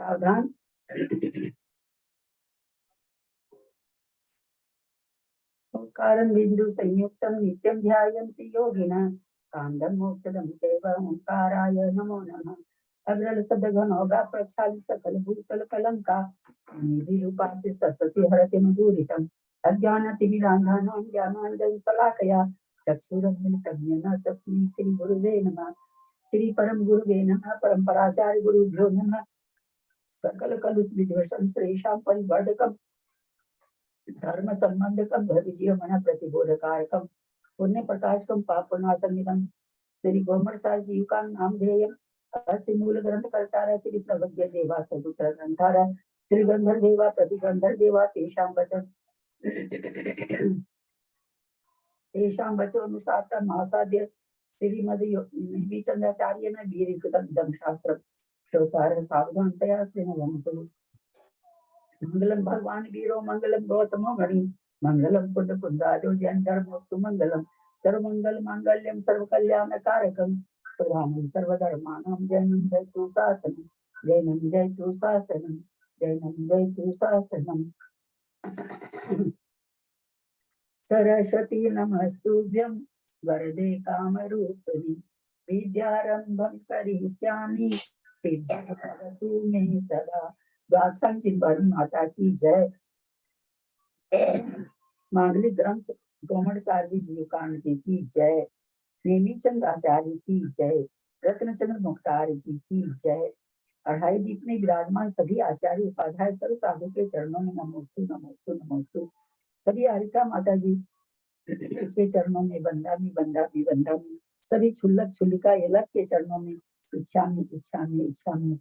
सावधान। ओंकारं बिंदु संयुक्तं नित्यं ध्यायन्ति योगिनः कांदं मोक्षदं चैव ओंकाराय नमो नमः। अग्रल सदघनोगा प्रक्षाल सकल भूतल कलंका निरूपासि सरस्वती हरति मधुरितम् अज्ञानतिमिरान्धानां ज्ञानाञ्जनशलाकया चक्षुरुन्मिलितं येन तस्मै श्री गुरुवे नमः। श्री परम गुरुवे नमः। परम्पराचार्य गुरुभ्यो नमः। सकल कलुष विध्वंसं श्रेषां परिवर्धकम् धर्म संबंधकम भविजीव मन प्रतिबोधकारकम पुण्य प्रकाशकम पापनाशमिदम श्री गोमरसार जीव का नाम ध्येयम अस्य मूल ग्रंथ कर्तार श्री सर्वज्ञ देवा सदुत्र ग्रंथार श्री गंधर देवा प्रतिगंधर देवा तेषां वचो अनुसार महासाध्य श्रीमद चंद्राचार्य ने वीर शास्त्र श्रोतार सावधानतया श्रीनवन्तु मंगलम भगवान वीरो मंगलम गौतमो मणि मंगलम कुंड कुंदारो जैन धर्मोस्तु मंगलम सर्वमंगल मांगल्यम सर्व कल्याण कारकम प्रधानम सर्वधर्माणां जैनम जयतु शासनम जैनम जयतु शासनम जैनम जयतु शासनम। सरस्वती नमस्तुभ्यं वरदे कामरूपिणि विद्यारंभं करिष्यामि सिद्धिर्भवतु मे सदा। वासंचित माता की जय। मांगलिक ग्रंथ गोमड़सार जीव कांड जी की जय। नेमीचंद आचार्य की जय। रत्नचंद्र मुख्तार जी की जय। अढ़ाई दीप में विराजमान सभी आचार्य उपाध्याय सर्व साधु के चरणों में नमोस्तु नमोस्तु नमोस्तु। सभी हरिका माता जी के चरणों में वंदामी वंदामी वंदामी। सभी छुल्लक छुल्लिका यलक के चरणों में इच्छामी इच्छामी इच्छामी।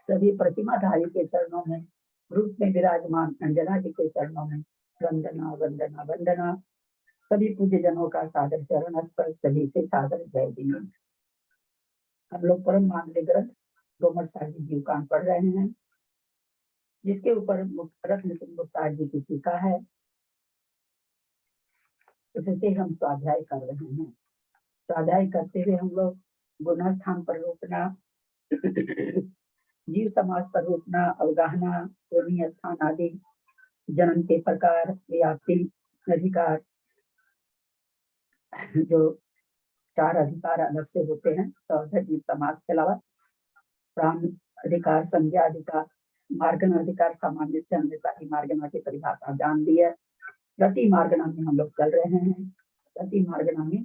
सभी प्रतिमाधारी के चरणों में रूप में विराजमान अंजना जी के चरणों में वंदना वंदना वंदना। सभी पूज्य जनों का सादर चरण स्पर्श सभी से सादर जय जी। हम लोग परम मांगलिक ग्रंथ गोमड़सार जीव कांड पढ़ रहे हैं जिसके ऊपर रत्नचंद्र मुख्तार जी की टीका है। उससे हम स्वाध्याय कर रहे हैं। स्वाध्याय करते हुए हम लोग गुण स्थान पर रोकना जीव समाज पर रोकना अवगाहना पूर्णीय स्थान आदि जन्म के प्रकार व्याप्ति अधिकार जो चार अधिकार अलग से होते हैं तो जीव समाज के अलावा प्राण अधिकार संज्ञा अधिकार मार्गण अधिकार सामान्य से हमने सारी मार्गणा की परिभाषा जान ली है। गति मार्गणा में हम लोग चल रहे हैं। गति मार्गणा में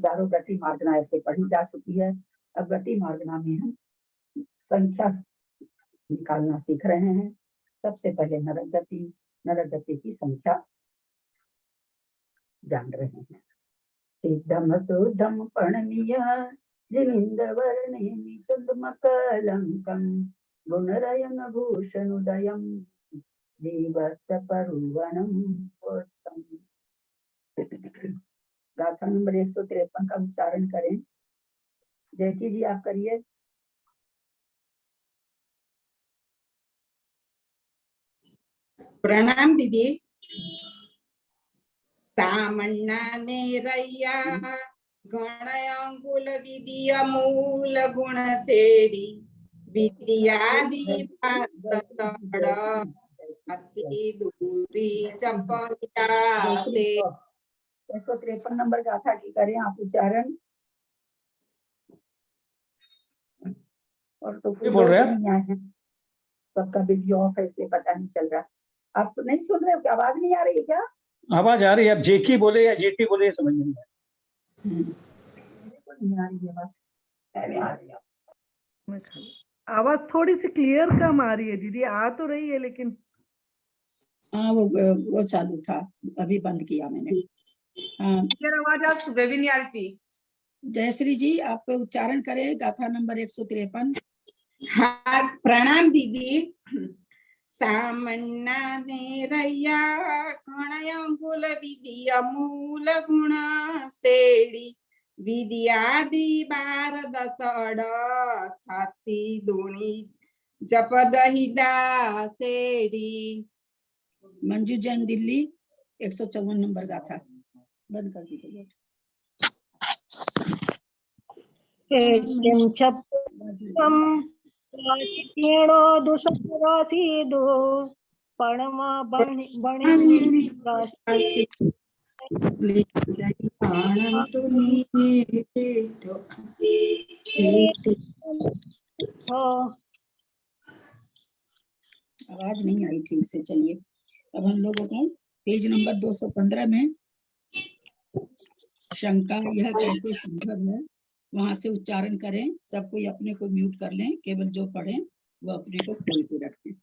चारों गति मार्गणा ऐसे पढ़ी जा चुकी है। अब गति मार्गणा में हम संख्या निकालना सीख रहे हैं। सबसे पहले नरक गति की संख्या जान रहे हैं। सिद्धम सुद्धम पर्णनीय जिनिंद्रवर्णेमि चंद्रमकलंकं गुणरयन भूषणोदयं जीवस्य परुवनं वोत्सं। गाथा नंबर 153 का उच्चारण करें। जयती जी आप करिए। प्रणाम दीदी। सामन्ना नेरय्या गणयंकुल विधिय मूल गुण सेरी विद्यादि भारत अति दूरी चपलिया से। 153 नंबर गाथा की करें आप उच्चारण। और तो बोल रहे हैं सबका वीडियो ऑफ है इसलिए पता नहीं चल रहा। आप नहीं सुन रहे हो क्या? आवाज नहीं आ रही है क्या? आवाज आ रही है। अब जेकी बोले या जेटी बोले समझ नहीं आ रही है। आवाज थोड़ी सी क्लियर कम आ रही है दीदी। आ तो रही है लेकिन हाँ वो चालू था अभी बंद किया मैंने। आवाज आज सुबह भी नहीं आ रही थी। जयश्री जी आप उच्चारण करें गाथा नंबर 153। हाँ प्रणाम दीदी। सामन्ना नेरय्या गणयंकुल विधिय मूल गुण सेड़ी विद्यादि 12 छाती दूनी जपदहिदा सेड़ी। मंजू जैन दिल्ली 154 नंबर गाथा बंद कर दीजिए। કેળો દુસરો સીધો પણમાં બણી आवाज नहीं आई ठीक से। चलिए अब हम लोगों को पेज नंबर 215 में शंका यह कैसे संभव है वहां से उच्चारण करें। सब कोई अपने को म्यूट कर लें, केवल जो पढ़ें वो अपने को खोल के रखें।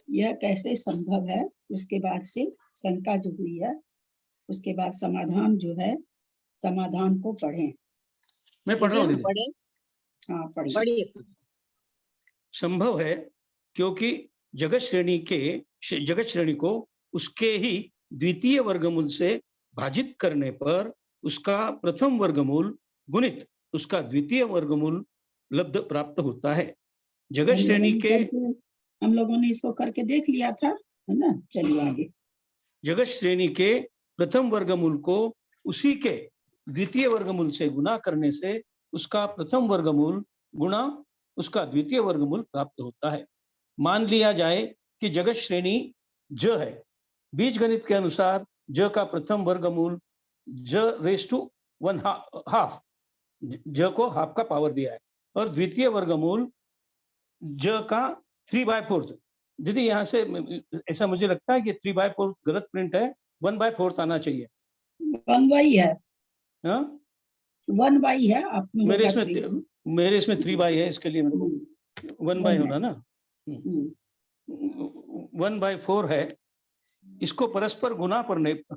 यह कैसे संभव है, उसके बाद से शंका जो हुई है, उसके बाद समाधान जो है, समाधान को पढ़ें। मैं पढ़ रहा हूँ दीदी। पढ़े हाँ पढ़िए। पढ़िए संभव है क्योंकि जगत श्रेणी को उसके ही द्वितीय वर्गमूल से भाजित करने पर उसका प्रथम वर्गमूल गुणित उसका द्वितीय वर्गमूल लब्ध प्राप्त होता है। जगत श्रेणी के हम लोगों ने इसको करके देख लिया था, है ना। चलिए आगे। जगत श्रेणी के प्रथम वर्गमूल को उसी के द्वितीय वर्गमूल से गुना करने से उसका प्रथम वर्गमूल गुणा उसका द्वितीय वर्गमूल प्राप्त होता है। मान लिया जाए कि जगत श्रेणी ज है। बीजगणित के अनुसार ज का प्रथम वर्गमूल j⁻⁴ ज को हाफ का पावर दिया है और द्वितीय वर्गमूल ज का 3/4। दीदी यहाँ से ऐसा मुझे लगता है कि 3/4 गलत प्रिंट है, 1/4 आना चाहिए। 1/, है हाँ 1/, है आप मेरे इसमें 3/, है, इसके लिए मेरे को 1/, होना ना। 1/4 है। इसको परस्पर गुना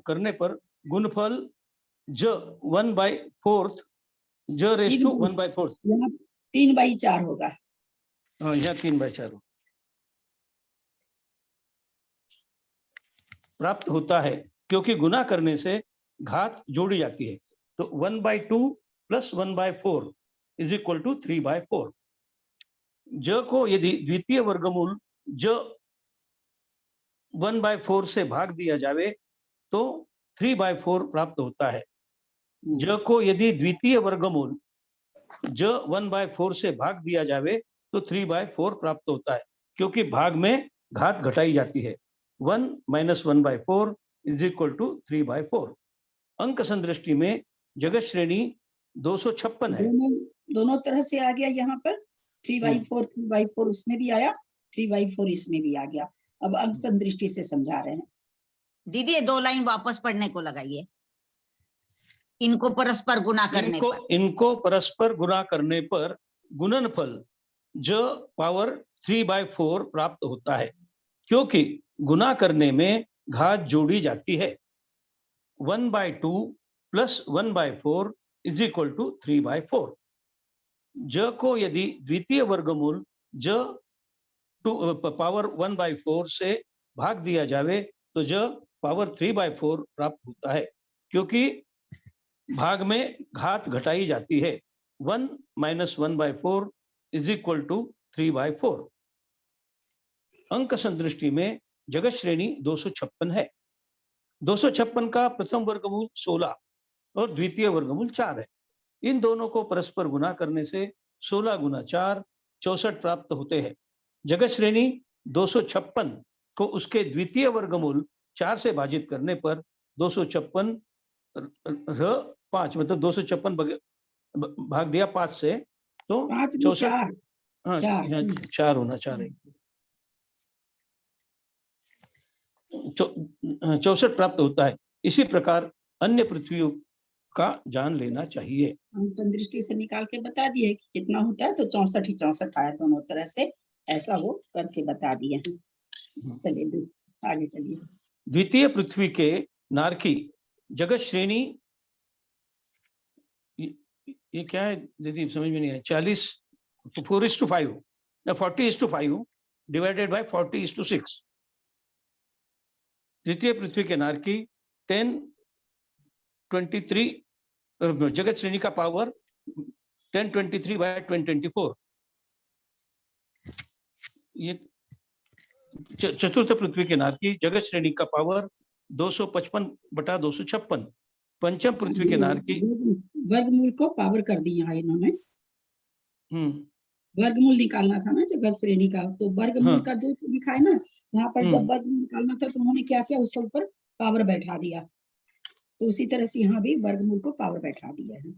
करने पर गुणफल j 1/4 j⁻⁴ 3/4 होगा। हाँ यहाँ 3/4 प्राप्त होता है क्योंकि गुना करने से घात जोड़ी जाती है। तो 1/2 + 1/4 = 3/4। ज को यदि द्वितीय वर्गमूल j 1/4 से भाग दिया जावे तो 3/4 प्राप्त होता है। ज को यदि द्वितीय वर्गमूल j 1/4 से भाग दिया जावे तो 3/4 प्राप्त होता है क्योंकि भाग में घात घटाई जाती है। 1 - 1/4 = 3/4। अंक संदृष्टि में जगत श्रेणी 256 है। दोनों तरह से आ गया। यहाँ पर 3/4 उसमें भी आया, 3/4 इसमें भी आ गया। अब अंक संदृष्टि से समझा रहे हैं। दीदी ये 2 लाइन वापस पढ़ने को लगाइए। इनको परस्पर गुना करने पर इनको परस्पर गुना करने पर गुणनफल j⁻³ प्राप्त होता है क्योंकि गुना करने में घात जोड़ी जाती है। 1/2 + 1/4 = 3/4। j को यदि द्वितीय वर्गमूल j⁻⁴ से भाग दिया जावे तो j⁻³ प्राप्त होता है क्योंकि भाग में घात घटाई जाती है। 1 - 1/4 = 3/4। अंक संदृष्टि में जगत श्रेणी 256 है। 256 का प्रथम वर्गमूल 16 और द्वितीय वर्गमूल 4 है। इन दोनों को परस्पर गुना करने से 16 × 4 64 प्राप्त होते हैं। जगत श्रेणी 256 को उसके द्वितीय वर्गमूल 4 से भाजित करने पर 256 5 मतलब 256 भाग दिया 5 से तो 64। हाँ 4 होना 4 है। 64 प्राप्त होता है। इसी प्रकार अन्य पृथ्वियों का जान लेना चाहिए। हम संदृष्टि से निकाल के बता दिए कि कितना होता है, तो 64 ही 64 आया। दोनों तरह से ऐसा वो करके बता दिए। चलिए आगे चलिए। द्वितीय पृथ्वी के नारकी जगत श्रेणी, ये क्या है दीदी समझ में नहीं आया। 4:5 या 40:5 डिवाइडेड बाय 40:6। द्वितीय पृथ्वी के नारकी 1023 जगत श्रेणी का पावर 1023/1024। ये चतुर्थ पृथ्वी के नारकी जगत श्रेणी का पावर 255/256। पंचम पृथ्वी के नारकी वर्गमूल को पावर कर दिया इन्होंने। वर्गमूल निकालना था ना जगत श्रेणी का, तो वर्गमूल हाँ। का 2 लिखा है ना, यहाँ पर जब वर्गमूल निकालना था तो उन्होंने क्या किया, उसके ऊपर पावर बैठा दिया। तो उसी तरह से यहाँ भी वर्गमूल को पावर बैठा दिया है।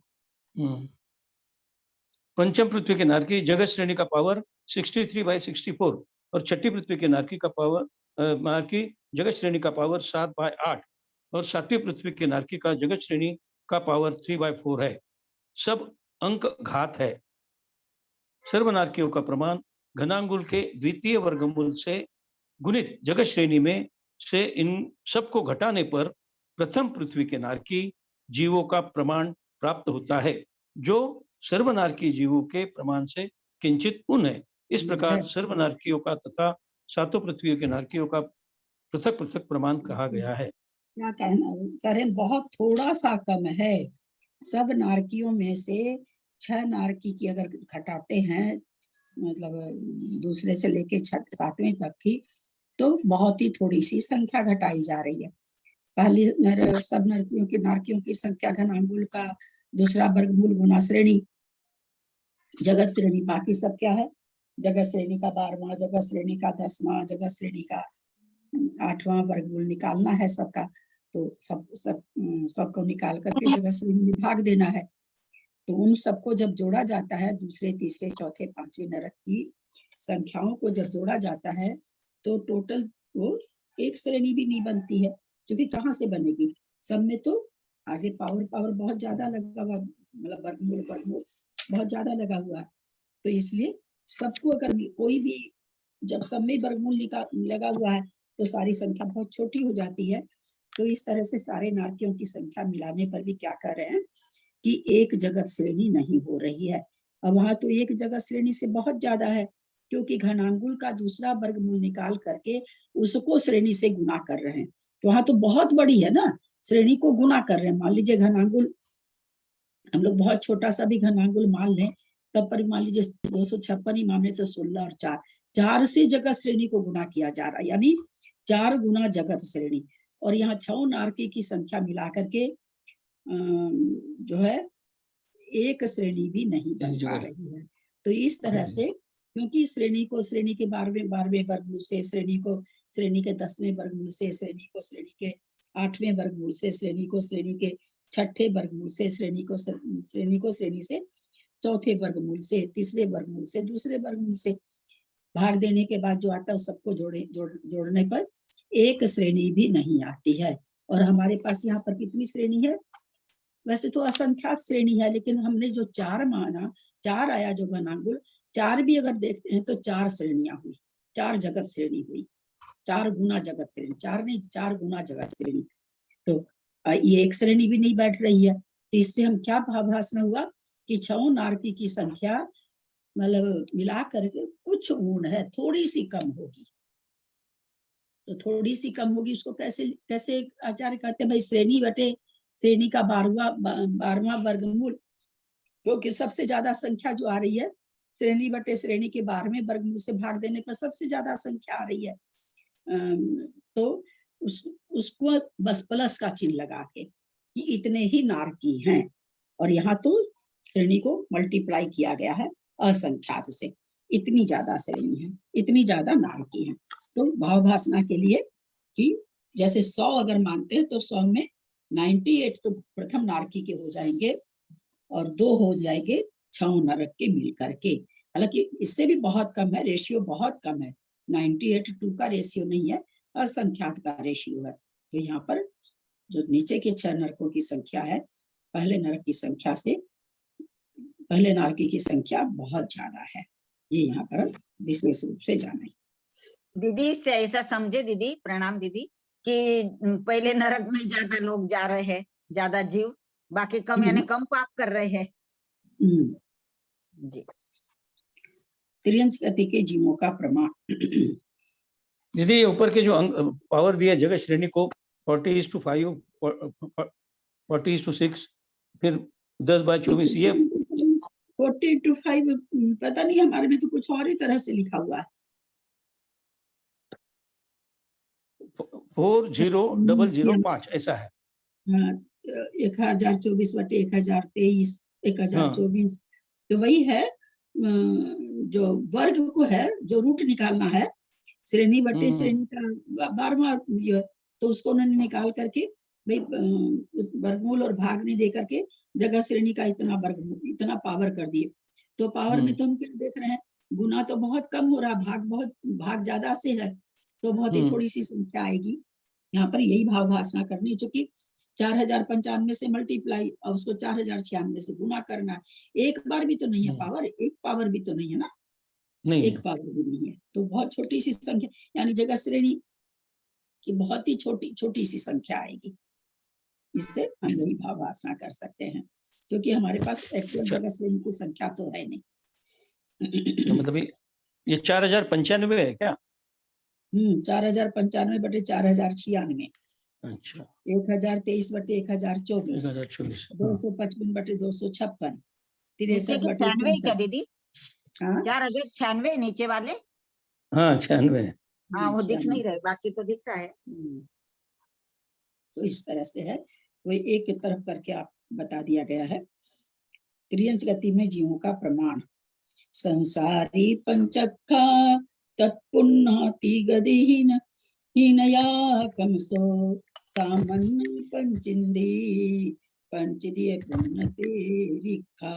पंचम पृथ्वी के नारकी जगत श्रेणी का पावर 63/64 और छठी पृथ्वी के नारकी का पावर नारकी जगत श्रेणी का पावर 7/8 और सातवीं पृथ्वी के नारकी का जगत श्रेणी का पावर 3/4 है। सब अंक घात है। सर्वनारकियों का प्रमाण घनांगुल के द्वितीय वर्गमूल से गुणित जगत श्रेणी में से इन सबको घटाने पर प्रथम पृथ्वी के नारकी जीवों का प्रमाण प्राप्त होता है, जो सर्वनारकी जीवों के प्रमाण से किंचित उन है। इस प्रकार सर्वनारकियों का तथा सातों पृथ्वियों के नारकियों का पृथक पृथक प्रमाण कहा गया है। क्या कहना करें, बहुत थोड़ा सा कम है। सब नारकियों में से 6 नारकी की अगर घटाते हैं, मतलब दूसरे से लेके 7वें तक की, तो बहुत ही थोड़ी सी संख्या घटाई जा रही है। पहली सब नारकियों की संख्या घनांगुल का दूसरा वर्गमूल गुना श्रेणी जगत श्रेणी, बाकी सब क्या है, जगत श्रेणी का 12वां, जगत श्रेणी का 10वां, जगत श्रेणी का 8वां वर्गमूल निकालना है सबका। तो सबको निकाल करके जगत श्रेणी में भाग देना है। तो उन सबको जब जोड़ा जाता है, दूसरे तीसरे चौथे पांचवें नरक की संख्याओं को जब जोड़ा जाता है, तो टोटल वो एक श्रेणी भी नहीं बनती है, क्योंकि कहाँ से बनेगी, सब में तो आगे पावर बहुत ज्यादा लगा हुआ, मतलब वर्गमूल बहुत ज्यादा लगा हुआ है। तो इसलिए सबको अगर कोई भी जब सब में वर्गमूल लगा हुआ है तो सारी संख्या बहुत छोटी हो जाती है। तो इस तरह से सारे नारकियों की संख्या मिलाने पर भी क्या कर रहे हैं कि एक जगत श्रेणी नहीं हो रही है। अब वहां तो एक जगत श्रेणी से बहुत ज्यादा है, क्योंकि घनांगुल का दूसरा वर्गमूल निकाल करके उसको श्रेणी से गुना कर रहे हैं। तो वहां तो बहुत बड़ी है ना, श्रेणी को गुना कर रहे हैं। मान लीजिए घनांगुल, हम लोग बहुत छोटा सा भी घनांगुल मान लें, तब पर मान लीजिए 256 ही मान लें तो 16 और 4 से जगत श्रेणी को गुना किया जा रहा है, यानी 4 गुना जगत श्रेणी। और यहाँ 6 नारकी की संख्या मिला करके जो है एक श्रेणी भी नहीं बन पा रही है। तो इस तरह से, क्योंकि श्रेणी को श्रेणी के 12वें वर्गमूल से, श्रेणी को श्रेणी के 10वें वर्गमूल से, श्रेणी को श्रेणी के 8वें वर्गमूल से, श्रेणी को श्रेणी के 6ठे वर्गमूल से, श्रेणी को श्रेणी से चौथे वर्गमूल से, तीसरे वर्गमूल से, दूसरे वर्गमूल से भाग देने के बाद जो आता है सबको जोड़ने पर एक श्रेणी भी नहीं आती है। और हमारे पास यहाँ पर कितनी श्रेणी है, वैसे तो असंख्यात श्रेणी है, लेकिन हमने जो 4 माना, 4 आया जो घनांगुल, 4 भी अगर देखते हैं तो 4 श्रेणियां हुई, 4 जगत श्रेणी हुई, 4 गुना जगत श्रेणी, 4 नहीं 4 गुना जगत श्रेणी। तो ये एक श्रेणी भी नहीं बैठ रही है। तो इससे हम क्या भावाभास में हुआ कि 6 नारकी की संख्या मतलब मिला करके कुछ ऊण है, थोड़ी सी कम होगी। तो थोड़ी सी कम होगी, उसको कैसे आचार्य कहते हैं, भाई श्रेणी बटे श्रेणी का 12वां वर्गमूल, क्योंकि सबसे ज्यादा संख्या जो आ रही है श्रेणी बटे श्रेणी के 12वें वर्गमूल से भाग देने पर सबसे ज्यादा संख्या आ रही है। तो उसको बस प्लस का चिन्ह लगा के कि इतने ही नारकी हैं, और यहाँ तो श्रेणी को मल्टीप्लाई किया गया है असंख्यात से, इतनी ज्यादा श्रेणी है, इतनी ज्यादा नारकी है। तो भावभासना के लिए कि जैसे 100 अगर मानते हैं तो 100 में 98 तो प्रथम नारकी के हो जाएंगे और 2 हो जाएंगे 6 नरक के मिलकर के। हालांकि इससे भी बहुत कम है, रेशियो बहुत कम है, 98:2 का रेशियो नहीं है, असंख्यात का रेशियो है। तो यहाँ पर जो नीचे के 6 नरकों की संख्या है, पहले नरक की संख्या से पहले नारकी की संख्या बहुत ज्यादा है, ये यहाँ पर विशेष रूप से जाना है। दीदी इससे ऐसा समझे दीदी, प्रणाम दीदी, कि पहले नरक में ज्यादा लोग जा रहे हैं, ज्यादा जीव, बाकी कम यानी कम पाप कर रहे हैं जी। त्रियंश गति के जीवों का प्रमाण दीदी ऊपर के जो पावर दिया जगत श्रेणी को 40:5, 40:6, फिर 10/24, ये 40:5 पता नहीं, हमारे में तो कुछ और ही तरह से लिखा हुआ है। 400005 ऐसा है। 1024/1023 1024, तो वही है जो वर्ग को है, जो रूट निकालना है, श्रेणी बटे श्रेणी का 12वां ये, तो उसको उन्होंने निकाल करके भाई वर्गमूल और भाग नहीं दे करके जगह श्रेणी का इतना वर्गमूल, इतना पावर कर दिए। तो पावर में तो हम क्या देख रहे हैं, गुना तो बहुत कम हो रहा, भाग ज्यादा से है, तो बहुत ही थोड़ी सी संख्या आएगी। यहाँ पर यही भाव भाषा करनी, चूंकि 4095 से मल्टीप्लाई और उसको 4096 से गुना करना, एक बार भी तो नहीं है पावर, एक पावर भी तो नहीं है ना, नहीं एक पावर भी नहीं है, तो बहुत छोटी सी संख्या, यानी जगह श्रेणी की बहुत ही छोटी सी संख्या आएगी, जिससे हम यही भाव भाषा कर सकते हैं, क्योंकि हमारे पास एक्चुअल जगह श्रेणी की संख्या तो है नहीं। तो मतलब ये 4095 है क्या? 4095/4096। अच्छा, 1023/1024, 1024, 255/256, नीचे के 96 क्या 63/64। दीदी? हाँ 4096 नीचे वाले? हाँ 96। हाँ वो दिख नहीं रहे, बाकी तो दिख रहा है। तो इस तरह से है, वो एक तरफ करके आप बता दिया गया है। त्रियंश गति में जीवों का प्रमाण, संसारी पंचक्खा तत्पुन्नाति गतिहीन हीनया कमसो सामान्य पंचिंदी पंचदीय पुण्यते रिखा।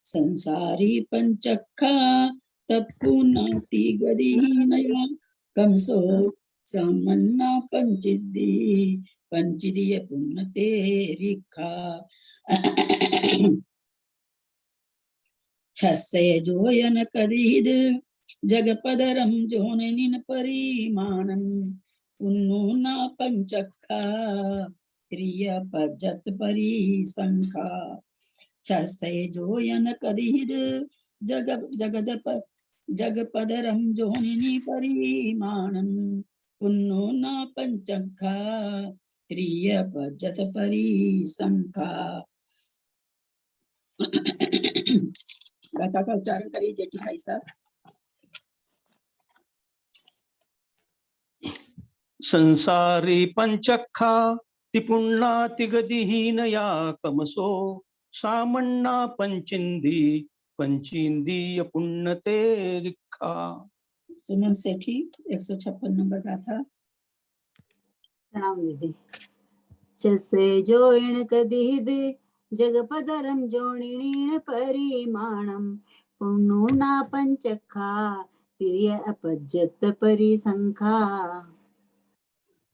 संसारी पंचक्खा तत्पुन्नाति गतिहीनया कमसो सामान्य पंचदीय पुण्यते रिखा। छस्य जोयन कदीद जगपदरम जोनिन परिमाणम पुन्नुना पंचक्खा त्रिय पजत परिसंखा। छस्य जोयन कदीद जगपदरम जोनिनि परिमाणम पुन्नुना पंचक्खा त्रिय पजत परिसंखा। गाथा का उच्चारण करिए जेठी भाई साहब। संसारी पंचक्खा तिपुण्णाति गतिहीनया कमसो सामन्ना पंचिंदी पंचींदीय पुण्यते रिखा। सुमन सेठी 156 नंबर गाथा। प्रणाम दीदी। जैसे जोइण कदीद जगपदरम जोनिणीण परिमाणम पुन्नुना पंचक्खा तिर्य अपजत परिसंखा।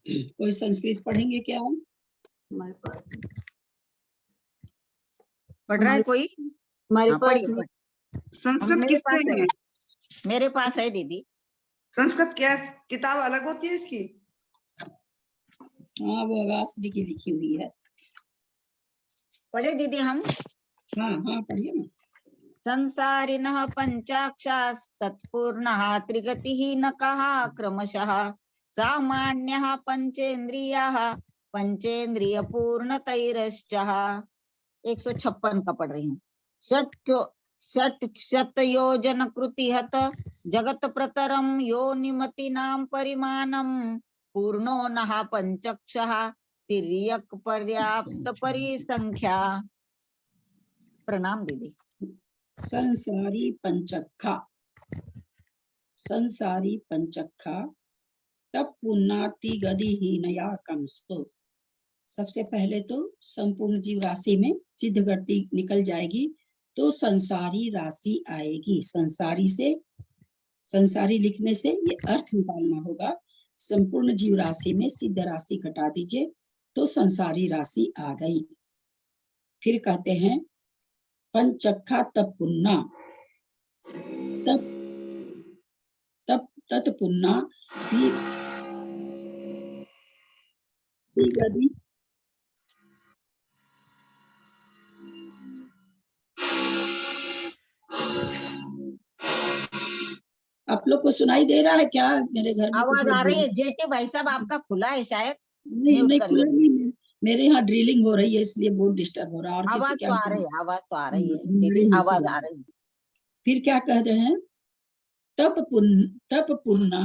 कोई संस्कृत पढ़ेंगे क्या? हमारे पास पढ़ रहा है कोई? हमारे हाँ, पास पढ़िए, नहीं। संस्कृत मेरे पास किससे है, है? मेरे पास है दीदी। संस्कृत क्या किताब अलग होती है इसकी? हाँ वो आवास जी की लिखी हुई है। पढ़े दीदी हम? हाँ हाँ पढ़िए ना। संसारिणः पंचाक्षास्तत्पूर्णः त्रिगतिहीनकः क्रमशः सामान्यः पंचेन्द्रियः पंचेन्द्रियपूर्णतैरश्चः। 156 का पढ़ रही हूँ। षट शतयोजन कृतिहत जगत प्रतरम योनिमतीनां परिमाणम पूर्णो नः पंचक्षः तिर्यक पर्याप्त परिसंख्या। प्रणाम दीदी। संसारी पंचक्खा, संसारी पंचक्खा तब पुन्नाति गतिहीनया कमसो। सबसे पहले तो संपूर्ण जीव राशि में सिद्ध गति निकल जाएगी तो संसारी राशि आएगी। संसारी से, संसारी लिखने से ये अर्थ निकालना होगा। संपूर्ण जीव राशि में सिद्ध राशि घटा दीजिए तो संसारी राशि आ गई। फिर कहते हैं पंचक्खा तप पुन्ना, तप तत्पुन्ना गति आप लोग को सुनाई दे रहा है क्या? मेरे घर में आवाज आ रही है जेठी भाई साहब, आपका खुला है शायद। नहीं नहीं खुला नहीं, मेरे यहाँ ड्रिलिंग हो रही है इसलिए बहुत डिस्टर्ब हो रहा है। और आवाज किसी तो आ रही है, आवाज तो आ रही है दीदी, आवाज आ रही है। फिर क्या कह रहे हैं? तप पुन्ना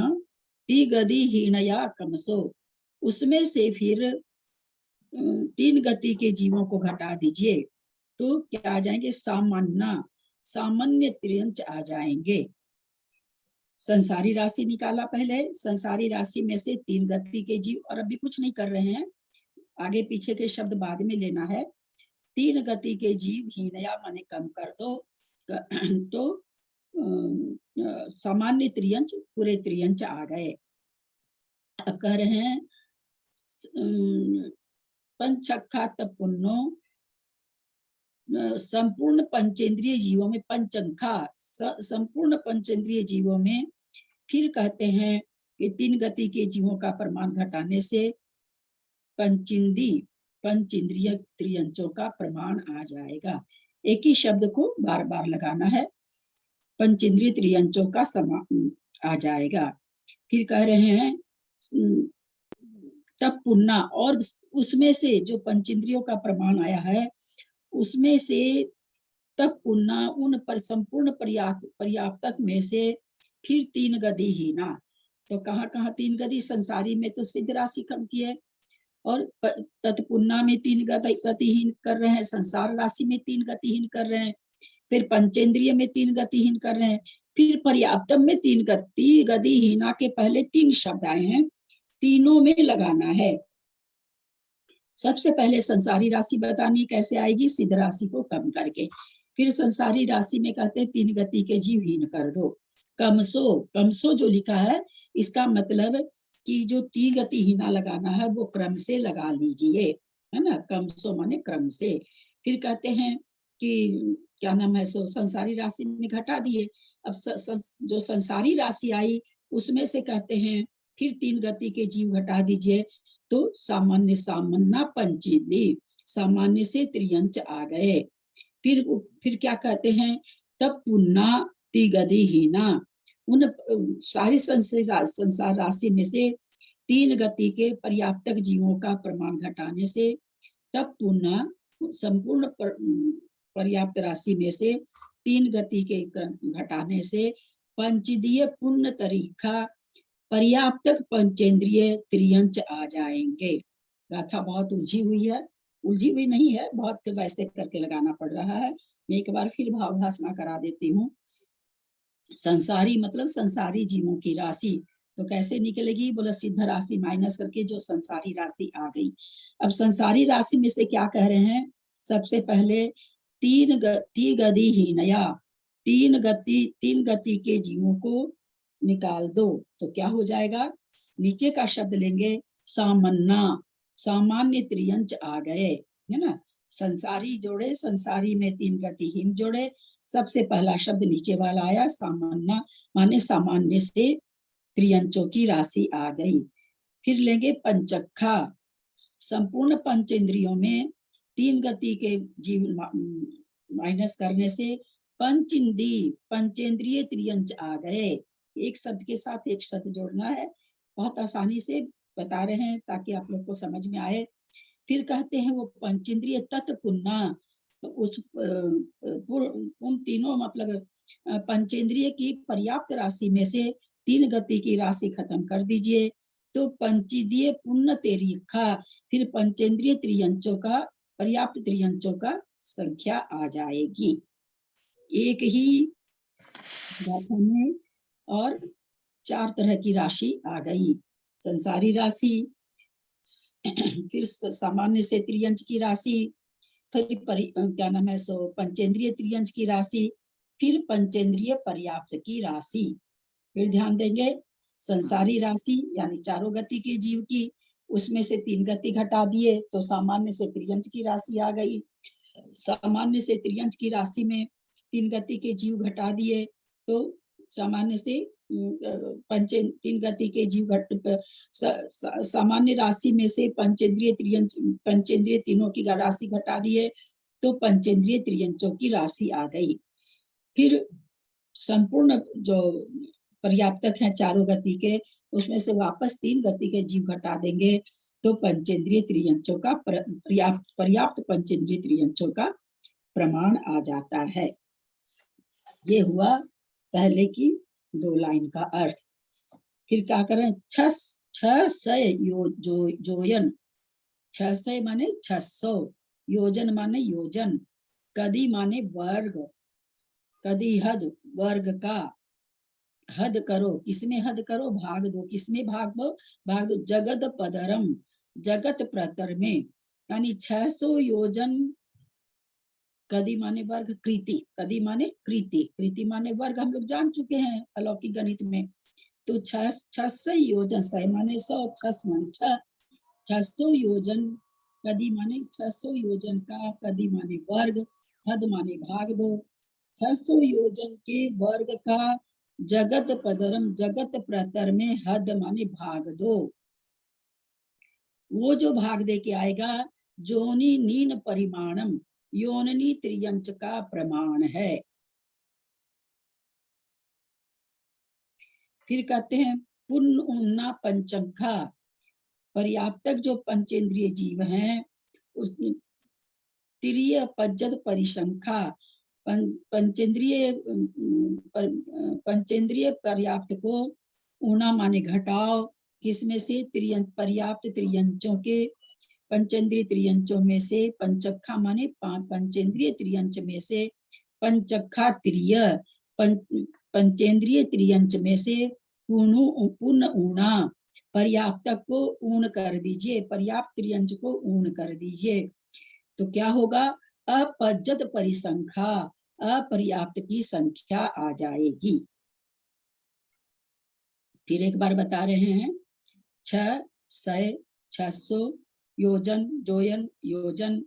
ति गतिहीनया कमसो। उसमें से फिर 3 गति के जीवों को घटा दीजिए तो क्या आ जाएंगे, सामान्य त्रियंच आ जाएंगे। संसारी राशि निकाला पहले, संसारी राशि में से 3 गति के जीव, और अभी कुछ नहीं कर रहे हैं, आगे पीछे के शब्द बाद में लेना है। 3 गति के जीव हीनया माने कम कर दो तो सामान्य त्रियंच पूरे त्रियंच आ गए। अब कह रहे हैं पंचखा तपुन्नो, संपूर्ण पंचेंद्रिय जीवों में पंचंखा, संपूर्ण पंचेंद्रिय जीवों में फिर कहते हैं कि 3 गति के जीवों का प्रमाण घटाने से पंचेंद्रिय त्रियंचों का प्रमाण आ जाएगा। एक ही शब्द को बार बार लगाना है, पंचेंद्रिय त्रियंचों का समान आ जाएगा। फिर कह रहे हैं तब पुन्ना, और उसमें से जो पंचेंद्रियों का प्रमाण आया है उसमें से तब पुन्ना उन पर संपूर्ण पर्याप्तक में से फिर 3 गति हीना। तो कहाँ 3 गति, संसारी में तो सिद्ध राशि कम की है, और तत्पुन्ना में 3 गतिहीन कर रहे हैं, संसार राशि में 3 गतिहीन कर रहे हैं, फिर पंचेंद्रिय में 3 गतिहीन कर रहे हैं, फिर पर्याप्तम में 3 गतिहीना के पहले 3 शब्द आए हैं, तीनों में लगाना है। सबसे पहले संसारी राशि बतानी कैसे आएगी, सिद्ध राशि को कम करके। फिर संसारी राशि में कहते हैं 3 गति के जीव हीन कर दो। कमसो जो लिखा है इसका मतलब कि जो 3 गति हीना लगाना है वो क्रम से लगा लीजिए, है ना, कमसो माने क्रम से। फिर कहते हैं कि क्या नाम है, सो संसारी राशि में घटा दिए। अब जो संसारी राशि आई उसमें से कहते हैं फिर 3 गति के जीव घटा दीजिए तो सामान्य पंचेंद्रिय, सामान्य से त्रियंच आ गए। फिर क्या कहते हैं, तब पुन्ना तिगदिहीना, उन सारी संसार राशि में से 3 गति के पर्याप्तक जीवों का प्रमाण घटाने से तब पुन्ना संपूर्ण पर्याप्त राशि में से 3 गति के घटाने से पंचदीय पुण्य तरीका पर्याप्तक पंचेंद्रिय त्रियंच आ जाएंगे। गाथा बहुत उलझी हुई नहीं है, बहुत वैसे करके लगाना पड़ रहा है। मैं एक बार फिर भावभाषणा करा देती हूँ। संसारी मतलब संसारी जीवों की राशि, तो कैसे निकलेगी, बोला सिद्ध राशि माइनस करके जो संसारी राशि आ गई। अब संसारी राशि में से क्या कह रहे हैं, सबसे पहले 3 गतिहीनया, 3 गति के जीवों को निकाल दो तो क्या हो जाएगा, नीचे का शब्द लेंगे सामान्य त्रियंच आ गए, है ना। संसारी जोड़े, संसारी में 3 गतिहीन जोड़े, सबसे पहला शब्द नीचे वाला आया सामान्य, माने सामान्य से त्रियंचों की राशि आ गई। फिर लेंगे पंचखा, संपूर्ण पंचेंद्रियों में 3 गति के जीव माइनस करने से पंचेंद्रिय त्रियंच आ गए। एक शब्द के साथ एक शब्द जोड़ना है, बहुत आसानी से बता रहे हैं ताकि आप लोग को समझ में आए। फिर कहते हैं वो पंचेंद्रिय तत्पुन्ना, उस उन तीनों मतलब पंचेंद्रिय की पर्याप्त राशि में से 3 गति की राशि खत्म कर दीजिए तो पंचदीय पुण्य तेरीखा, फिर पंचेंद्रिय त्रियंचों का पर्याप्त त्रियंचों का संख्या आ जाएगी। एक ही गाथा में और 4 तरह की राशि आ गई, संसारी राशि, फिर सामान्य से त्रियंच की राशि, फिर क्या नाम है सो पंचेंद्रिय त्रियंच की राशि, फिर पंचेंद्रिय पर्याप्त की राशि। फिर ध्यान देंगे संसारी राशि यानी 4 गति के जीव की, उसमें से 3 गति घटा दिए तो सामान्य से त्रियंच की राशि आ गई। सामान्य से त्रियंच की राशि में 3 गति के जीव घटा दिए तो सामान्य से 3 गति के जीव सामान्य राशि में से पंचेंद्रिय तीनों की राशि घटा दिए तो पंचेंद्रिय त्रियंचों की राशि आ गई। फिर संपूर्ण जो पर्याप्तक है 4 गति के, उसमें से वापस 3 गति के जीव घटा देंगे तो पंचेंद्रिय त्रियंचों का पर्याप्त पंचेंद्रिय त्रियंचों का प्रमाण आ जाता है। ये हुआ पहले की 2 लाइन का अर्थ। फिर क्या करें, जोयन, 600 माने 600, योजन माने योजन, कदी माने वर्ग, कदी हद वर्ग का, हद करो, किसमें हद करो, भाग दो, किसमें भाग दो, भाग दो, जगत पदरम, जगत प्रतर में, यानी 600 योजन, कदी माने वर्ग, कृति, कदी माने कृति, कृति माने वर्ग, हम लोग जान चुके हैं अलौकिक गणित में। तो 600 योजन, 100 माने 100, 6 माने 6, 600 योजन, कदी माने 600 योजन का, कदी माने वर्ग, हद माने भाग दो, 600 योजन के वर्ग का, जगत पदरम, जगत प्रतर में, हद माने भाग दो। वो जो भाग दे के आएगा, जोनि नीन परिमाणम, योननी त्रियंच का प्रमाण है। फिर कहते हैं पुण्य उन्ना पंचंखा, पर्याप्तक जो पंचेंद्रिय जीव हैं, उस तिरिय पज्जद परिसंख्या, पंचेंद्रिय पर्याप्त को ऊना माने घटाओ, किसमें से, पर्याप्त त्रियंचों के, पंचेंद्रिय त्रियंचों में से, पंचखा माने पंचेंद्रिय त्रियंच में से, पंचखा त्रिय, पंचेंद्रिय त्रियंच में से पुण्य ऊना, पर्याप्तक को ऊण कर दीजिए, पर्याप्त त्रियंच को ऊण कर दीजिए। तो क्या होगा, अपज्जत परिसंख्या, अपर्याप्त की संख्या आ जाएगी। फिर एक बार बता रहे हैं, 600, 600 योजन, जोयन योजन,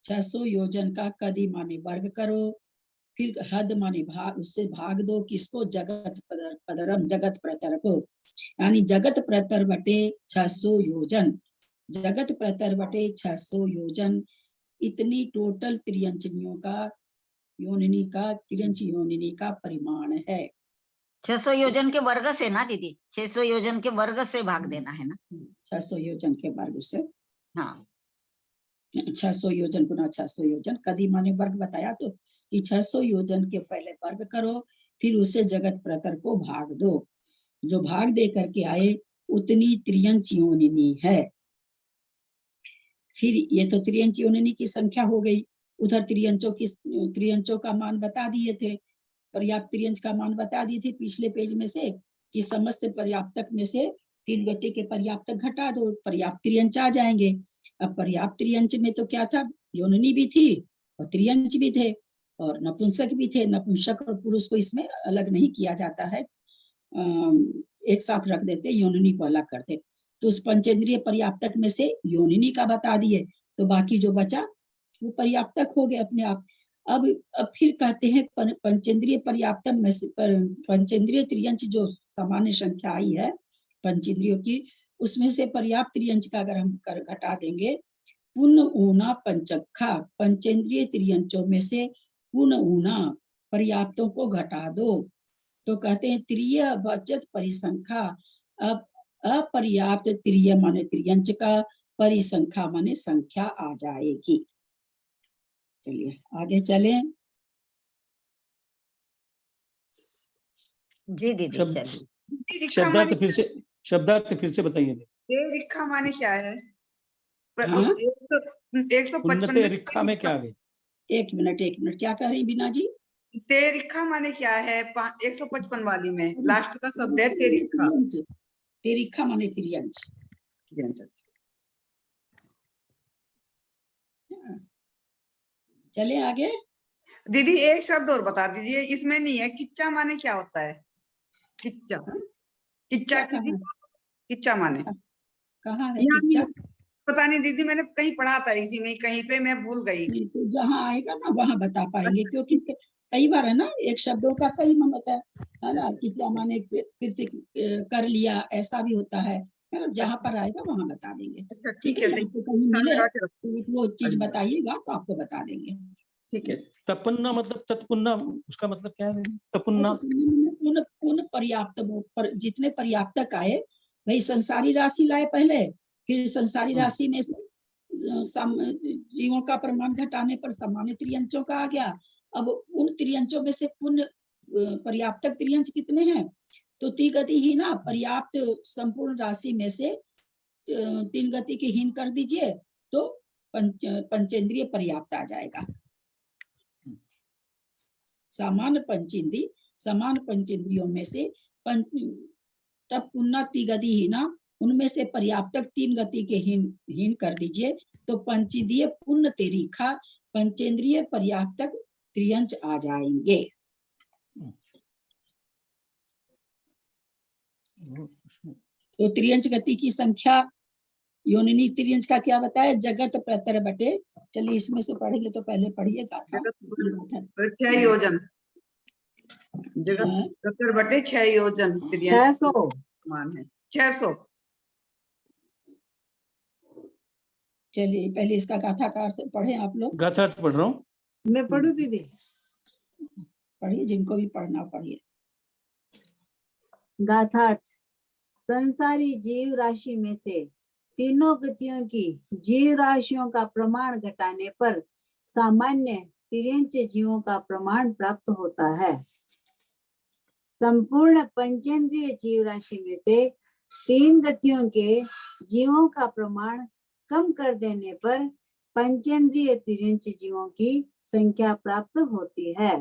600 योजन का, कदी माने वर्ग करो, फिर हद माने भाग, उससे भाग दो, किसको, जगत पदरम, जगत प्रतर को, यानी जगत प्रतर बटे 600 योजन, जगत प्रतर बटे 600 योजन, इतनी टोटल त्रियंचनियों का, योनिनी का, त्रियंच योनिनी का परिमाण है। 600 योजन के वर्ग से ना दीदी, 600 योजन के वर्ग से भाग देना है ना। 600 योजन के वर्ग से, हाँ 600 योजन गुना 600 योजन, कदी माने वर्ग बताया, तो कि 600 योजन के पहले वर्ग करो, फिर उसे जगत प्रतर को भाग दो, जो भाग दे करके आए उतनी त्रियंच योनिनी है। फिर ये तो त्रियंच योनिनी की संख्या हो गई, उधर त्रियंचों का मान बता दिए थे, पर्याप्त त्रियंच का मान बता दिए थे पिछले पेज में से, कि समस्त पर्याप्तक में से 3 गति के पर्याप्तक घटा दो, पर्याप्त त्रियंच आ जाएंगे। अब पर्याप्त त्रियंच में तो क्या था, योनिनी भी थी और त्रियंच भी थे और नपुंसक भी थे, नपुंसक और पुरुष को इसमें अलग नहीं किया जाता है, एक साथ रख देते, योनिनी को अलग करते। तो उस पंचेंद्रिय पर्याप्तक में से योनिनी का बता दिए, तो बाकी जो बचा वो पर्याप्तक हो गए अपने आप। अब फिर कहते हैं पंचेंद्रिय पर्याप्तक में से, पंचेंद्रिय त्रियंच जो सामान्य संख्या आई है पंचेंद्रियों की, उसमें से पर्याप्त त्रियंच का अगर हम घटा देंगे, पुण्य ऊना पंचखा, पंचेंद्रिय त्रियंचों में से पुण्य ऊना पर्याप्तों को घटा दो, तो कहते हैं त्रिय बचत परिसंख्या, अब अपर्याप्त त्रिय माने त्रियंच का, परिसंख्या माने संख्या आ जाएगी। चलिए आगे चले। जी दीदी चलिए। शब्दार्थ फिर से बताइए। रिक्खा माने क्या है? हाँ? 155 रिक्खा में क्या है? एक मिनट क्या कह रही बीना जी? तेरिक्खा माने क्या है? 155 वाली में लास्ट का शब्द है तेरिक्खा। तेरिक्खा माने त्रियंच। चले आगे। दीदी एक शब्द और बता दीजिए, इसमें नहीं है, किच्चा माने क्या होता है? किच्चा, किच्चा किच्चा माने कहाँ है किच्चा? पता नहीं दीदी, मैंने कहीं पढ़ा था इसी में, कहीं पे मैं भूल गई। तो जहाँ आएगा ना वहाँ बता पाएंगे, क्योंकि कई बार है ना एक शब्दों का कई मन होता है ना, किच्चा माने फिर से कर लिया, ऐसा भी होता है ना, जहाँ पर आएगा वहाँ बता देंगे। ठीक है, आपको कहीं मिले वो चीज बताइएगा तो आपको बता देंगे। ठीक है। तपन्ना मतलब तत्पुन्ना, उसका मतलब क्या है? तपुन्ना पूर्ण पर्याप्त, जितने पर्याप्तक आए वही संसारी राशि लाए पहले, फिर संसारी राशि में से जीवों का प्रमाण घटाने पर सामान्य त्रियंचों का आ गया। अब उन त्रियंचों में से पुण्य पर्याप्तक त्रियंच कितने हैं? तो त्रिगति ही ना पर्याप्त संपूर्ण राशि में से 3 गति की हीन कर दीजिए तो पंचेंद्रिय पर्याप्त आ जाएगा। समान पंचेंद्रियों में से तब पुनः त्रिगति ही ना उनमें से पर्याप्तक 3 गति के हीन कर दीजिए तो पंचेंद्रिय पूर्ण तेरीखा पंचेंद्रिय पर्याप्तक त्रियंच आ जाएंगे। तो त्रियंच गति की संख्या योनिनी त्रियंच का क्या बताया? जगत प्रतर बटे, चलिए इसमें से पढ़ेंगे तो पहले पढ़िए गाथा। 6 योजन, जगत प्रतर बटे 6 योजन त्रियंच 600 मान है 600। चलिए पहले इसका गाथाकार से पढ़े आप लोग। गाथा पढ़ रहा हूँ। मैं पढ़ू दीदी? पढ़िए, जिनको भी पढ़ना पढ़िए। गाथार्थ। संसारी जीव राशि में से तीनों गतियों की जीव राशियों का प्रमाण घटाने पर सामान्य तिर्यंच जीवों का प्रमाण प्राप्त होता है। संपूर्ण पंचेंद्रिय जीव राशि में से 3 गतियों के जीवों का प्रमाण कम कर देने पर पंचेंद्रिय तिर्यंच जीवों की संख्या प्राप्त होती है।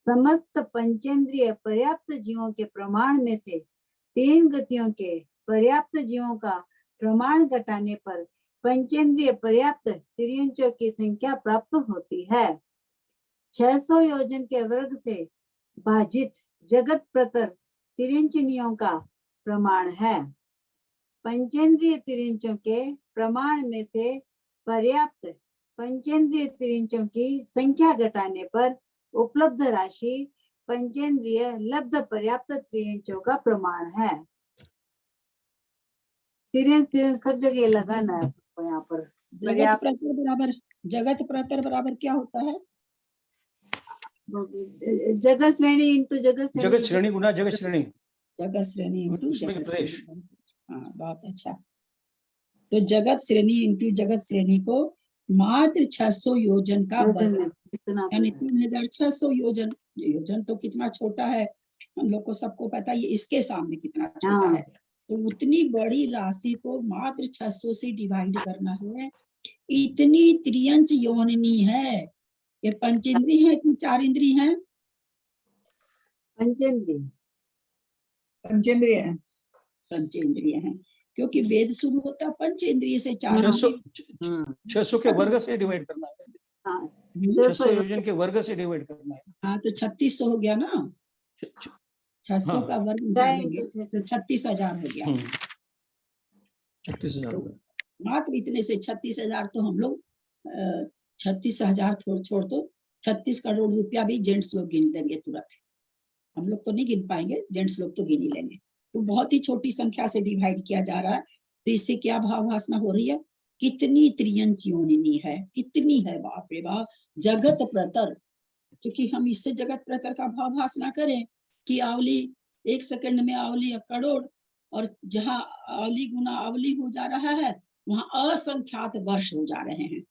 समस्त पंचेंद्रिय पर्याप्त जीवों के प्रमाण में से 3 गतियों के पर्याप्त जीवों का प्रमाण घटाने पर पंचेंद्रिय पर्याप्त तिर्यंचों की संख्या प्राप्त होती है। 600 योजन के वर्ग से भाजित जगत प्रतर तिर्यंचनियों का प्रमाण है। पंचेंद्रिय तिर्यंचों के प्रमाण में से पर्याप्त पंचेंद्रिय तिर्यंचों की संख्या घटाने पर उपलब्ध राशि पंचेंद्रिय लब्ध पर्याप्त तिर्यंचों का प्रमाण है। तिर्यंच सब जगह लगाना है आपको यहाँ पर। जगत प्रतर बराबर क्या होता है? जगत श्रेणी इंटू जगत श्रेणी गुना जगत श्रेणी। जगत श्रेणी इंटू उसमें जगत प्रवेश। श्रेणी। हाँ, बहुत अच्छा। तो जगत श्रेणी इंटू जगत श्रेणी को मात्र 600 योजन का योजन वर्ग, में कितना यानी 3600 योजन। योजन तो कितना छोटा है, हम लोग को सबको पता है, ये इसके सामने कितना छोटा हाँ। है। तो उतनी बड़ी राशि को मात्र 600 से डिवाइड करना है। इतनी त्रियंच योनिनी है। ये पंचेंद्री है कि 4 इंद्री है? पंचेंद्रिय पंचेंद्रिय है। पंचेंद्रिय है, क्योंकि वेद शुरू होता है पंचेंद्रिय से। 4 600 के वर्ग से डिवाइड करना है। हाँ 600 योजन के वर्ग से डिवाइड करना है। हाँ, तो 3600 हो गया ना। 600 हाँ। का वर्ग निकालेंगे तो 36,000 हो गया। 36,000 तो मात्र इतने से 36,000 तो हम लोग 36,000 छोड़ तो 36 करोड़ रुपया भी जेंट्स लोग गिन लेंगे तुरंत। हम लोग तो नहीं गिन पाएंगे, जेंट्स लोग तो गिन ही लेंगे। तो बहुत ही छोटी संख्या से डिवाइड किया जा रहा है। तो इससे क्या भाव वासना हो रही है? कितनी त्रियंच योनिनी है, कितनी है, बाप रे बाप। जगत प्रतर, क्योंकि हम इससे जगत प्रतर का भाव वासना करें कि आवली 1 सेकंड में आवली करोड़, और जहाँ आवली गुना आवली हो जा रहा है वहां असंख्यात वर्ष हो जा रहे हैं।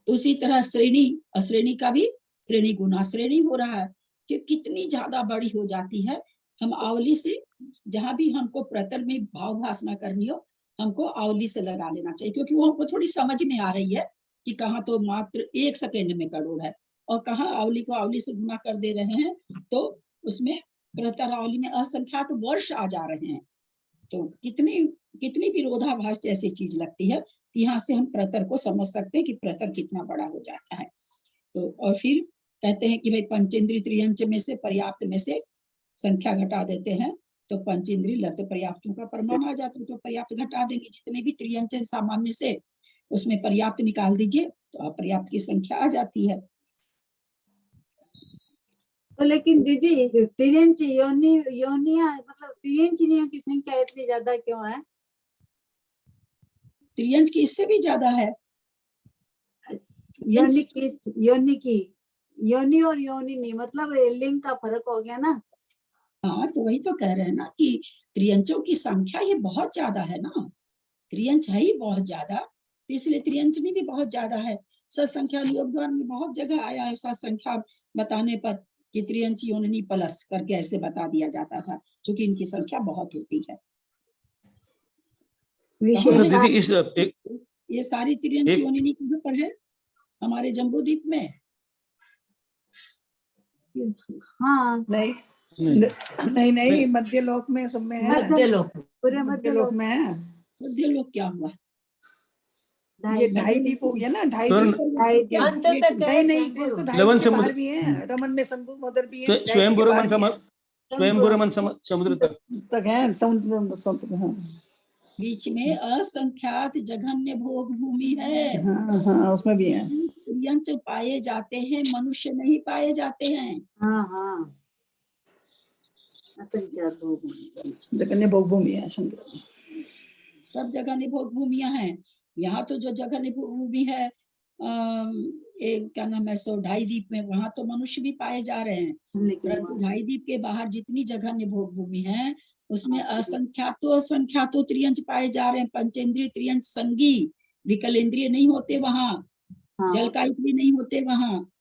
तो उसी तरह श्रेणी, अश्रेणी का भी श्रेणी गुना श्रेणी हो रहा है कि कितनी ज्यादा बड़ी हो जाती है। हम आवली से, जहां भी हमको प्रतर में भाव भाषना करनी हो, हमको आवली से लगा लेना चाहिए, क्योंकि वो हमको थोड़ी समझ में आ रही है कि कहाँ तो मात्र 1 सेकेंड में करोड़ है और कहाँ आवली को आवली से गुना कर दे रहे हैं, तो उसमें प्रतर आवली में असंख्यात वर्ष आ जा रहे हैं। तो कितनी विरोधाभास जैसी चीज लगती है। तो यहाँ से हम प्रतर को समझ सकते हैं कि प्रतर कितना बड़ा हो जाता है। तो और फिर कहते हैं कि भाई पंचेंद्रिय त्रियंच में से पर्याप्त में से संख्या घटा देते हैं तो पंचेंद्रिय लब्ध पर्याप्तों का प्रमाण आ जाता है। तो पर्याप्त घटा देंगे, जितने भी त्रियंच सामान्य से उसमें पर्याप्त निकाल दीजिए तो अपर्याप्त की संख्या आ जाती है। तो लेकिन दीदी तिर्यंच योनिया मतलब तिर्यंचनियों की संख्या इतनी ज्यादा क्यों है? त्रियंच की इससे भी ज्यादा है। योनि और योनिनी मतलब लिंग का फर्क हो गया ना। हाँ, तो वही तो कह रहे हैं ना कि त्रियंचों की संख्या ये बहुत ज्यादा है ना। त्रियंच है ही बहुत ज्यादा, तो इसलिए त्रियंचनी भी बहुत ज्यादा है। सत्संख्या योगदान में बहुत जगह आया है सत्संख्या बताने पर कि त्रियंच योनिनी प्लस करके ऐसे बता दिया जाता था, क्योंकि इनकी संख्या बहुत होती है। तो विशेष दीदी इस ये सारी त्रियंच एक- योनिनी कहाँ पर है? हमारे जम्बूद्वीप में। हाँ नहीं नहीं, नहीं नहीं मध्य लोक में सब में है। पूरे मध्य मध्य लोक लोक में है। मध्य लोक क्या हुआ? ये ढाई दीप हो गया ना, ढाई स्वर्ण- दीप। ढाई दीप। नहीं नहीं तो ढाई 11 दीप समुद्र- बाहर भी है, रमन में शंभु मोदर भी है, तो ढाई दीप के स्वयंभू बाहर रमन भी है। स्वयंभू रमन समुद्र तक तक है समुद्र। हाँ बीच में असंख्यात जघन्य भोग भूमि है। हाँ हाँ उसमें भी है। त्रियंच पाए जाते हैं, मनुष्य नहीं पाए जाते हैं। हाँ हाँ असंख्यात भोग। जगन्य भोग भूमि है शंकर। सब जगह निभोग भूमियां हैं। यहाँ तो जो जगह निभोग भूमि है, एक क्या नाम है, सो ढाई द्वीप में, वहां तो मनुष्य भी पाए जा रहे हैं। लेकिन परंतु ढाई द्वीप के बाहर जितनी जगह निभोग भूमि है, उसमें असंख्यातो त्रियंच पाए जा रहे हैं। पंचेंद्रिय त्रियंच संगी, विकलेंद्रिय नहीं होते वहाँ, हाँ जलकायुक्त भी नहीं होते वहाँ।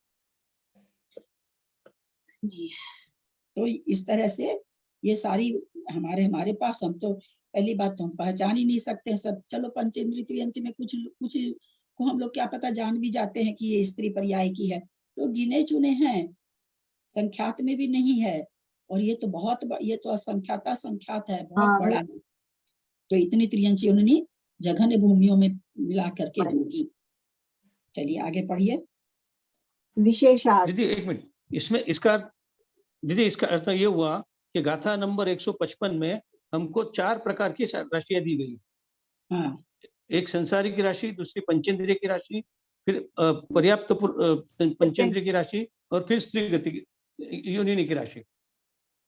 तो इस तरह से ये सारी हमारे पास, हम तो पहली बात तो हम पहचान ही नहीं सकते सब। चलो पंचेंद्रिय त्रियंच में कुछ को हम लोग क्या पता जान भी जाते हैं कि ये स्त्री पर्याय की है, तो गिने चुने हैं, संख्यात में भी नहीं है। और ये तो असंख्याता संख्यात है, बहुत हाँ, बड़ा है। तो इतनी त्रियंच योनि जघन्य भूमियों में मिला करके होगी। चलिए आगे पढ़िए। विशेषार्थ। दीदी एक मिनट, इसमें इसका दीदी इसका अर्थ ये हुआ कि गाथा नंबर 155 में हमको 4 प्रकार की राशियां दी गई। हाँ, एक संसारिक राशि, दूसरी पंचेंद्रिय की राशि, फिर पर्याप्त पंचेंद्रिय की राशि, और फिर स्त्री गति योनिनी की राशि।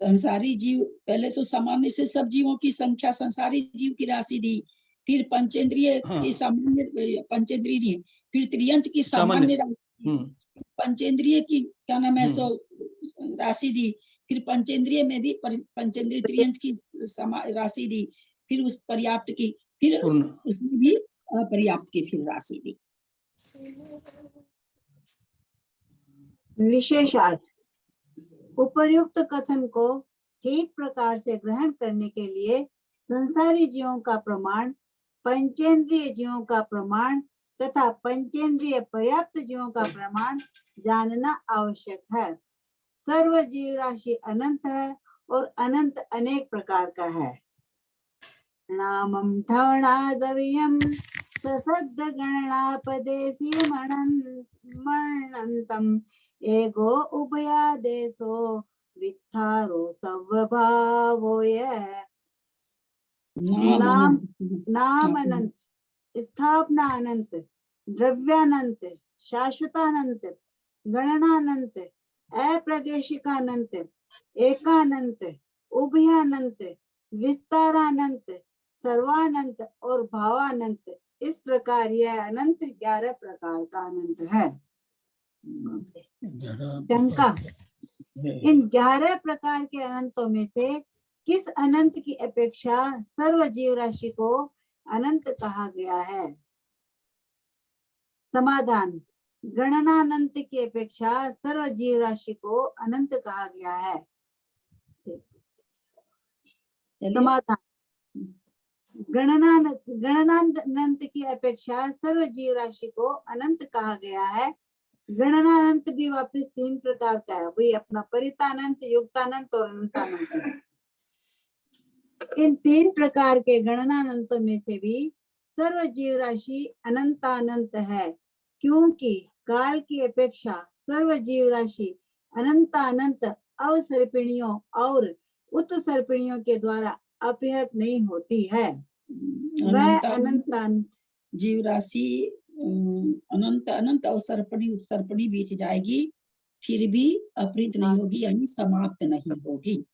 संसारी जीव, पहले तो सामान्य से सब जीवों की संख्या संसारी जीव की राशि दी, फिर पंचेंद्रिय हाँ। की सामान्य पंचेंद्रिय दी, फिर त्रियंच की सामान्य राशि, पंचेंद्रिय की क्या नाम है सो राशि दी, फिर पंचेंद्रिय में भी पंचेंद्रिय त्रियंच की राशि दी, फिर उस पर्याप्त की, फिर उसमें भी अपर्याप्त की फिर राशि दी। विशेषार्थ। उपर्युक्त कथन को ठीक प्रकार से ग्रहण करने के लिए संसारी जीवों का प्रमाण, पंचेंद्रिय जीवों का प्रमाण तथा पंचेंद्रिय पर्याप्त जीवों का प्रमाण जानना आवश्यक है। सर्व जीव राशि अनंत है और अनंत अनेक प्रकार का है। नामं ठवणादव्यं ससद्द गणनापदेसी मणन्तम् एगो उभयादेशो वित्थारो सवभावोय। नाम अनंत, स्थापना अनंत, द्रव्यानंत, शाश्वतानंत, गणनानंत, अप्रदेशिकानंत, एकानंत, उभयानंत, विस्तारानंत, सर्वानंत और भावानंत। इस प्रकार यह अनंत 11 प्रकार का अनंत है। शंका। इन 11 प्रकार के अनंतों में से किस अनंत की अपेक्षा सर्व जीव राशि को अनंत कहा गया है? समाधान। गणनानंत की अपेक्षा सर्व जीव राशि को अनंत कहा गया है। समाधान। गणनानंत की अपेक्षा सर्व जीव राशि को अनंत कहा गया है। गणनानंत भी वापस 3 प्रकार का है, वही अपना परितानंत, युक्तानंत और अनंतानंत। इन 3 प्रकार के गणनानंतों में से भी सर्व जीव राशि अनंतानंत है, क्योंकि काल की अपेक्षा सर्व जीव राशि अनंतानंत अवसर्पिणियों और उत्सर्पिणियों के द्वारा अपहृत नहीं होती है। वह अनंतानंत जीव राशि अनंत अनंत और सर्पणी उत्सर्पणी बीच जाएगी, फिर भी अपहृत नहीं होगी, यानी समाप्त नहीं होगी।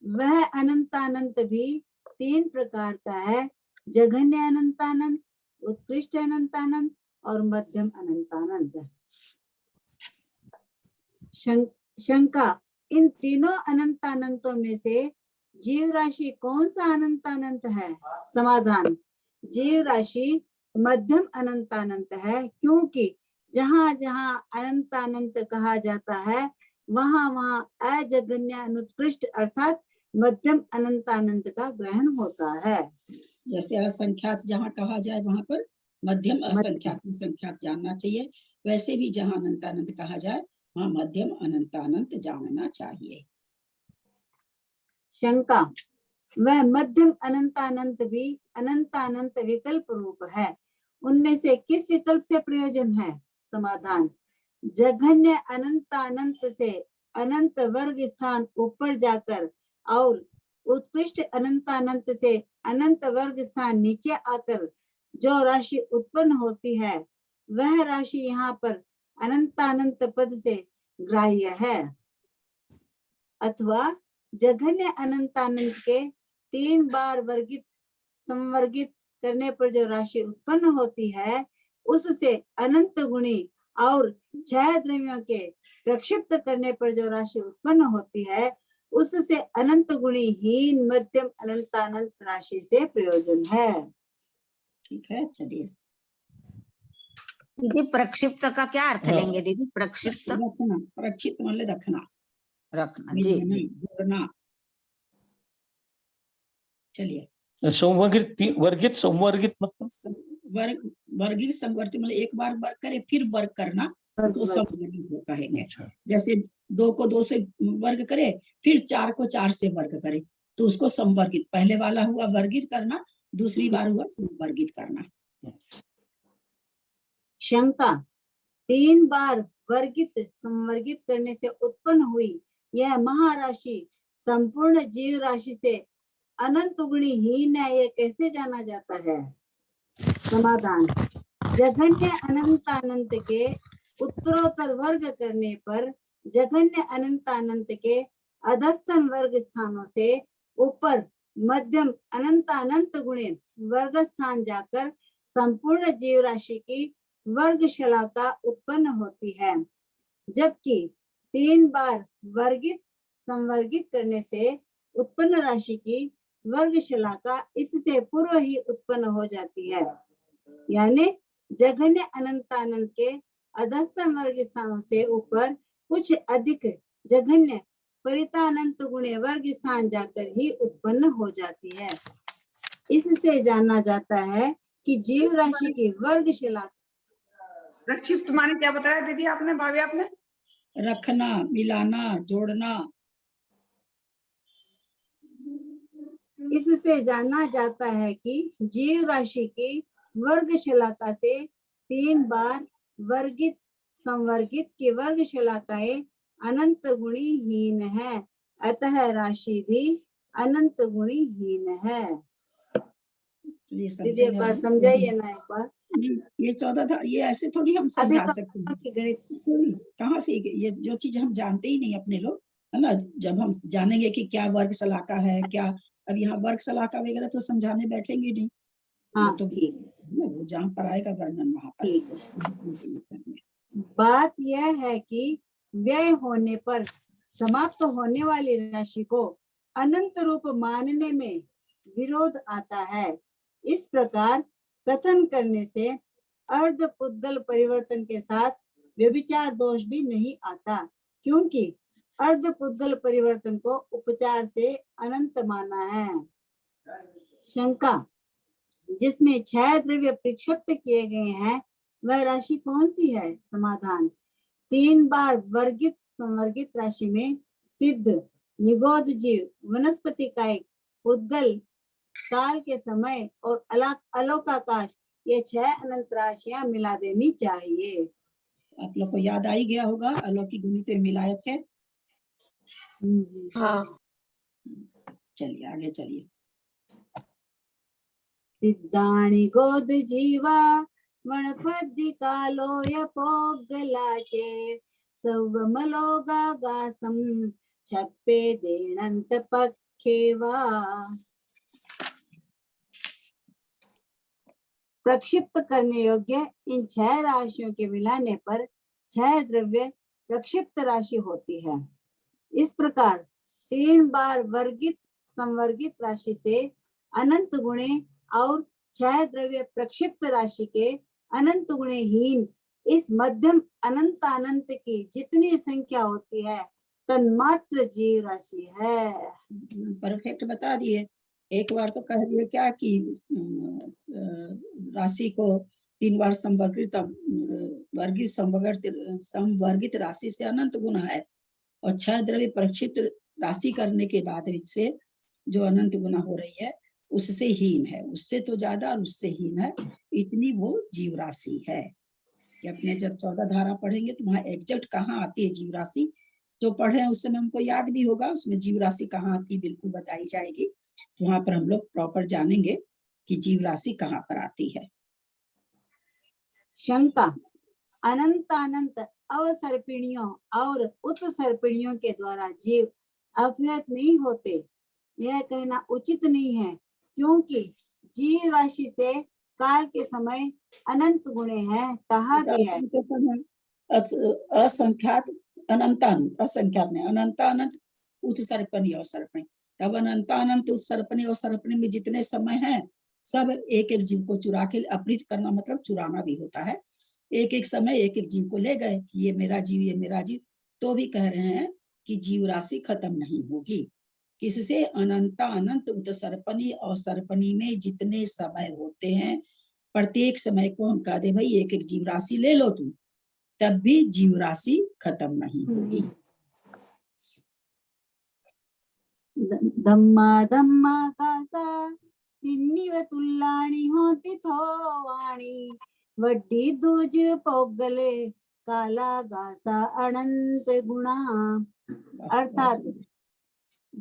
वह अनंतानंत भी 3 प्रकार का है, जघन्य अनंतानंत, उत्कृष्ट अनंतानंत और मध्यम अनंतानंत। शंका। इन तीनों अनंतानंतों में से जीव राशि कौन सा अनंतानंत है? समाधान। जीव राशि मध्यम अनंतानंत है, क्योंकि जहाँ जहाँ अनंत अनंत कहा जाता है वहाँ वहाँ अजगन्य अनुत्कृष्ट अर्थात मध्यम अनंत अनंत का ग्रहण होता है। जैसे असंख्यात जहाँ कहा जाए वहां पर मध्यम, असंख्यात में संख्यात जानना चाहिए। वैसे भी जहाँ अनंत अनंत कहा जाए वहाँ मध्यम अनंत अनंत जानना चाहिए। शंका, वह मध्यम अनंत भी अनंत विकल्प रूप है, उनमें से किस विकल्प से प्रयोजन है? समाधान, जघन्य अनंत से अनंत वर्ग स्थान ऊपर जाकर और उत्कृष्ट अनंत से अनंत वर्ग स्थान नीचे आकर जो राशि उत्पन्न होती है वह राशि यहाँ पर अनंत पद से ग्राह्य है। अथवा जघन्य अनंत के 3 बार वर्गित संवर्गित करने पर जो राशि उत्पन्न होती है उससे अनंत गुणी और 6 द्रव्यों के प्रक्षिप्त करने पर जो राशि उत्पन्न होती है उससे अनंत गुणी हीन मध्यम अनंत राशि से प्रयोजन है। ठीक है, चलिए। दीदी प्रक्षिप्त का क्या अर्थ हाँ। लेंगे दीदी? प्रक्षिप्त रखना, प्रक्षिप्त मतलब रखना, रखना। जी मिलाना, जी। जोड़ना। चलिए। वर्गित संवर्गित मतलब वर्ग, वर्गिक संवर्गित मतलब एक बार वर्ग करे फिर वर्ग करना तो संवर्गित कहेंगे। जैसे 2 को 2 से वर्ग करे फिर 4 को 4 से वर्ग करे तो उसको संवर्गित। पहले वाला हुआ वर्गित करना, दूसरी बार हुआ संवर्गित करना। शंका, 3 बार वर्गित संवर्गित करने से उत्पन्न हुई यह महाराशि संपूर्ण जीव राशि से अनंत गुणी हीन है, यह कैसे जाना जाता है? समाधान, जघन्य अनंत के उत्तरोत्तर वर्ग करने पर जघन्य अनंत के अधस्तन वर्ग स्थानों से ऊपर मध्यम अनंत गुणे वर्ग स्थान जाकर संपूर्ण जीव राशि की वर्ग शलाका उत्पन्न होती है, जबकि 3 बार वर्गित संवर्गित करने से उत्पन्न राशि की वर्ग शलाका इससे पूर्व ही उत्पन्न हो जाती है। यानी जघन्य अनंत के अधस्तन वर्ग स्थानों से ऊपर कुछ अधिक जघन्य परितानंत गुणे वर्ग स्थान जाकर ही उत्पन्न हो जाती है। इससे जाना जाता है कि जीव राशि की वर्ग शलाका। प्रक्षिप्त माने क्या बताया दीदी आपने, भाभी आपने? रखना, मिलाना, जोड़ना। इससे जाना जाता है कि जीव राशि की वर्ग शलाका से 3 बार वर्गित संवर्गित की वर्ग शलाकाएं अनंत गुणी हीन है, अतः राशि भी अनंत गुणी हीन है। दीदी एक बार समझाइए ना एक बार। ये 14 था, ये ऐसे थोड़ी हम समझा सकते हैं कि गणित कहाँ से, ये जो चीज हम जानते ही नहीं अपने लोग, है ना। जब हम जानेंगे कि क्या वर्ग शलाका है क्या, अब यहाँ वर्ग शलाका वगैरह तो समझाने बैठेंगे नहीं। हाँ तो ठीक, वो जहाँ पर आएगा वर्णन वहां पर। ठीक। बात यह है कि व्यय होने पर समाप्त होने वाली राशि को अनंत रूप मानने में विरोध आता है। इस प्रकार कथन करने से अर्ध पुद्गल परिवर्तन के साथ व्यभिचार दोष भी नहीं आता, क्योंकि अर्ध पुद्गल परिवर्तन को उपचार से अनंत माना है। शंका, जिसमें 6 द्रव्य प्रक्षिप्त किए गए हैं वह राशि कौन सी है? समाधान, 3 बार वर्गित संवर्गित राशि में सिद्ध, निगोद जीव, वनस्पति कायिक, उद्गल, काल के समय और अलोकाकाश, ये 6 अनंत राशियां मिला देनी चाहिए। आप लोग को याद आ ही गया होगा अलौकिक गुणी से मिलायत है। हाँ। चलिए आगे चलिए। सिद्धाणि गोद जीवा वणपद्दि कालोय पोगलाचे सौवमलोगागासं छप्पे देणंत पखेवा। प्रक्षिप्त करने योग्य इन 6 राशियों के मिलाने पर 6 द्रव्य प्रक्षिप्त राशि होती है। इस प्रकार 3 बार वर्गित संवर्गित राशि से अनंत गुणे और 6 द्रव्य प्रक्षिप्त राशि के अनंत गुणे हीन इस मध्यम अनंत अनंत की जितनी संख्या होती है तन्मात्र जीव राशि है। परफेक्ट बता दिए। एक बार तो कह दिए क्या कि राशि को 3 बार संवर्गित वर्गित संवर्गित राशि से अनंत गुना है, और 6 द्रव्य परीक्षित राशि करने के बाद से जो अनंत गुना हो रही है उससे हीन है, उससे तो ज्यादा और उससे हीन है, इतनी वो जीव राशि है। कि अपने जब 14 धारा पढ़ेंगे तो वहाँ एग्जैक्ट कहाँ आती है जीव राशि, जो पढ़े उस समय हमको याद भी होगा, उसमें जीव राशि कहाँ आती है बिल्कुल बताई जाएगी। तो वहां पर हम लोग प्रॉपर जानेंगे कि जीव राशि कहाँ पर आती है। शंका, अनंत अनंत अवसर्पिणियों और उत्सर्पिणियों के द्वारा जीव अभ्यत नहीं होते, यह कहना उचित नहीं है, क्योंकि जीव राशि से काल के समय अनंत गुणे हैं, कहा भी है। असंख्यात अनंतानंत, असंख्यात नहीं अनंतानंत उत्सर्पणी और सर्पणी। अब अनंतानंत उत्सर्पणी और सर्पणी में जितने समय हैं सब एक एक जीव को चुरा के, अपहृत करना मतलब चुराना भी होता है, एक एक समय एक एक जीव को ले गए कि ये मेरा जीव, ये मेरा जीव। तो भी कह रहे हैं कि जीव राशि खत्म नहीं होगी, किससे? अनंता अनंत उत्सर्पणी और सर्पणी में जितने समय होते हैं, प्रत्येक समय को हम कह दे भाई एक एक जीव राशि ले लो तुम, तब भी जीव राशि खत्म नहीं होगी। धम्मा धम्मा कासा तिन्नीव तुल्लाणी होती थोवाणी, वड्डी दूज पोगले काला गासा अनंत गुणा। अर्थात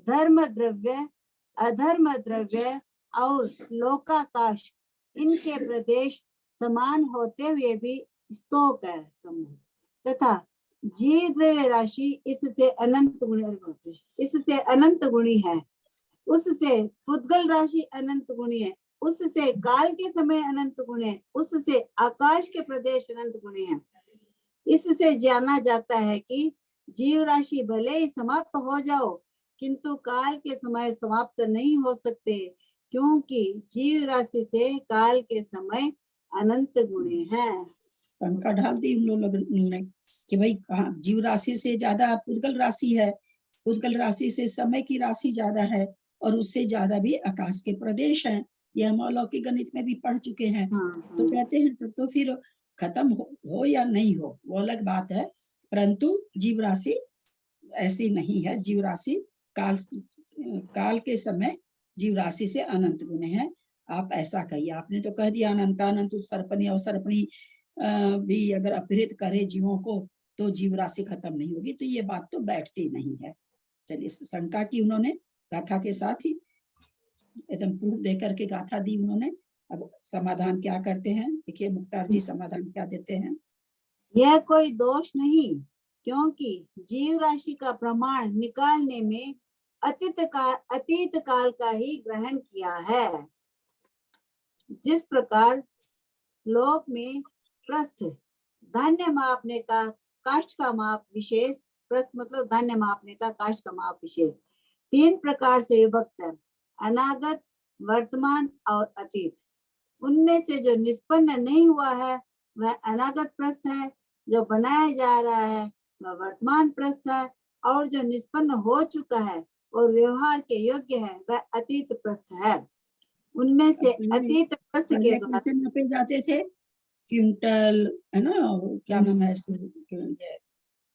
धर्म द्रव्य, अधर्म द्रव्य और लोकाकाश, इनके प्रदेश समान होते हुए भी स्तोक है तथा जीव द्रव्य राशि इससे अनंत गुणी है, उससे पुद्गल राशि अनंत गुणी है, उससे काल के समय अनंत गुण है, उससे आकाश के प्रदेश अनंत गुणी है। इससे जाना जाता है कि जीव राशि भले ही समाप्त हो जाओ, किंतु काल के समय समाप्त नहीं हो सकते, क्योंकि जीव राशि से काल के समय अनंत गुणे हैं। शंका डाल दी उन लोगों ने कि भाई कहाँ जीव राशि से ज्यादा पुद्गल राशि है, पुद्गल राशि से समय की राशि ज्यादा है, और उससे ज्यादा भी आकाश के प्रदेश हैं। ये हम अलौकिक गणित में भी पढ़ चुके हैं। तो कहते हैं तो फिर खत्म हो या नहीं हो वो अलग बात है, परंतु जीव राशि ऐसी नहीं है। जीव राशि काल के समय जीव राशि से अनंत गुणे हैं। आप ऐसा कहिए, आपने तो कह दिया अनंतानंत सर्पणी और सर्पणी भी अगर अपहृत करे जीवों को तो जीव राशि खत्म नहीं होगी, तो ये बात तो बैठती नहीं है। चलिए, शंका की उन्होंने गाथा के साथ ही एकदम प्रूफ देकर के गाथा दी उन्होंने। अब समाधान क्या करते हैं, देखिए मुख्तार जी समाधान क्या देते हैं। यह कोई दोष नहीं, क्योंकि जीव राशि का प्रमाण निकालने में अतीत काल का ही ग्रहण किया है। जिस प्रकार लोक में प्रस्थ धान्य मापने का काष्ठ का माप विशेष, प्रस्थ मतलब धान्य मापने का काष्ठ का माप विशेष 3 प्रकार से विभक्त है, अनागत, वर्तमान और अतीत। उनमें से जो निष्पन्न नहीं हुआ है वह अनागत प्रस्थ है, जो बनाया जा रहा है वह वर्तमान प्रस्थ है, और जो निष्पन्न हो चुका है और व्यवहार के योग्य है वह अतीत प्रस्थ है। उनमें से अतीत प्रस्थ के द्वारा कैसे नापे जाते थे? क्विंटल है ना, क्या नाम है,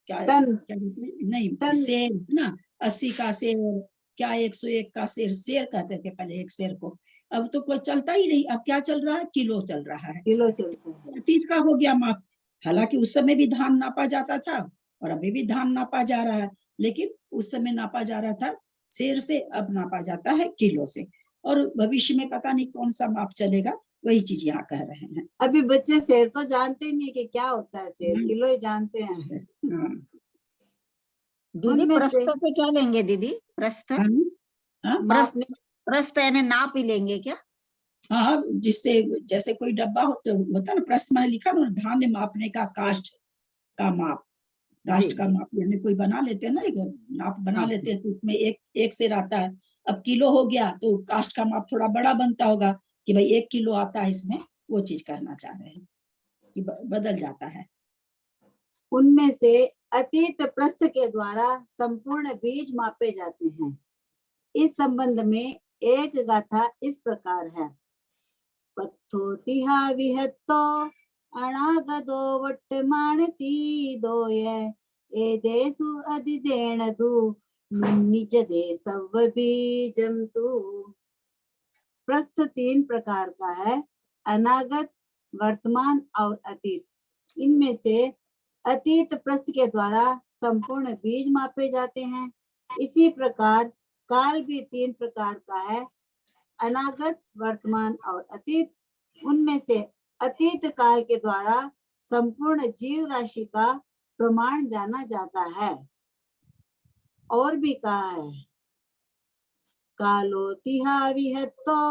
क्या नहीं शेर है ना, 80 का शेर, क्या 101 का शेर, शेर कहते थे पहले एक शेर को। अब तो कोई चलता ही नहीं, अब क्या चल रहा है, किलो चल रहा है, किलो चलता है। अतीत का हो गया माप। हालांकि उस समय भी धान नापा जाता था और अभी भी धान नापा जा रहा है, लेकिन उस समय नापा जा रहा था शेर से, अब नापा जाता है किलो से। और भविष्य में पता नहीं कौन सा माप चलेगा, वही चीज यहाँ कह रहे हैं। अभी बच्चे शेर तो जानते नहीं कि क्या होता है शेर, किलो ही जानते हैं। दीदी प्रस्थ से क्या लेंगे दीदी? प्रस्थ प्रस्थ यानी नाप ही लेंगे क्या? हाँ, जिससे जैसे कोई डब्बा होता है ना, प्रस्थ में लिखा ना धान्य मापने का काष्ठ का माप, काष्ठ का माप यानी कोई बना लेते हैं ना, एक नाप बना लेते हैं तो उसमें एक शेर आता है। अब किलो हो गया तो काष्ठ का माप थोड़ा बड़ा बनता होगा कि भाई 1 किलो आता है इसमें, वो चीज कहना चाह रहे हैं कि बदल जाता है। उनमें से अतीत प्रस्थ के द्वारा संपूर्ण बीज मापे जाते हैं। इस संबंध में एक गाथा इस प्रकार है। पत्थोतिहा विहत्तो अणागदो वट्टमानती दोय एदेसु अधिदेणदु निज दे सव बीजम तु। प्रस्थ 3 प्रकार का है, अनागत, वर्तमान और अतीत। इनमें से अतीत प्रस्थ के द्वारा संपूर्ण बीज मापे जाते हैं। इसी प्रकार काल भी 3 प्रकार का है, अनागत, वर्तमान और अतीत। उनमें से अतीत काल के द्वारा संपूर्ण जीव राशि का प्रमाण जाना जाता है। और भी कहा है, कालोतिहा विहत्तो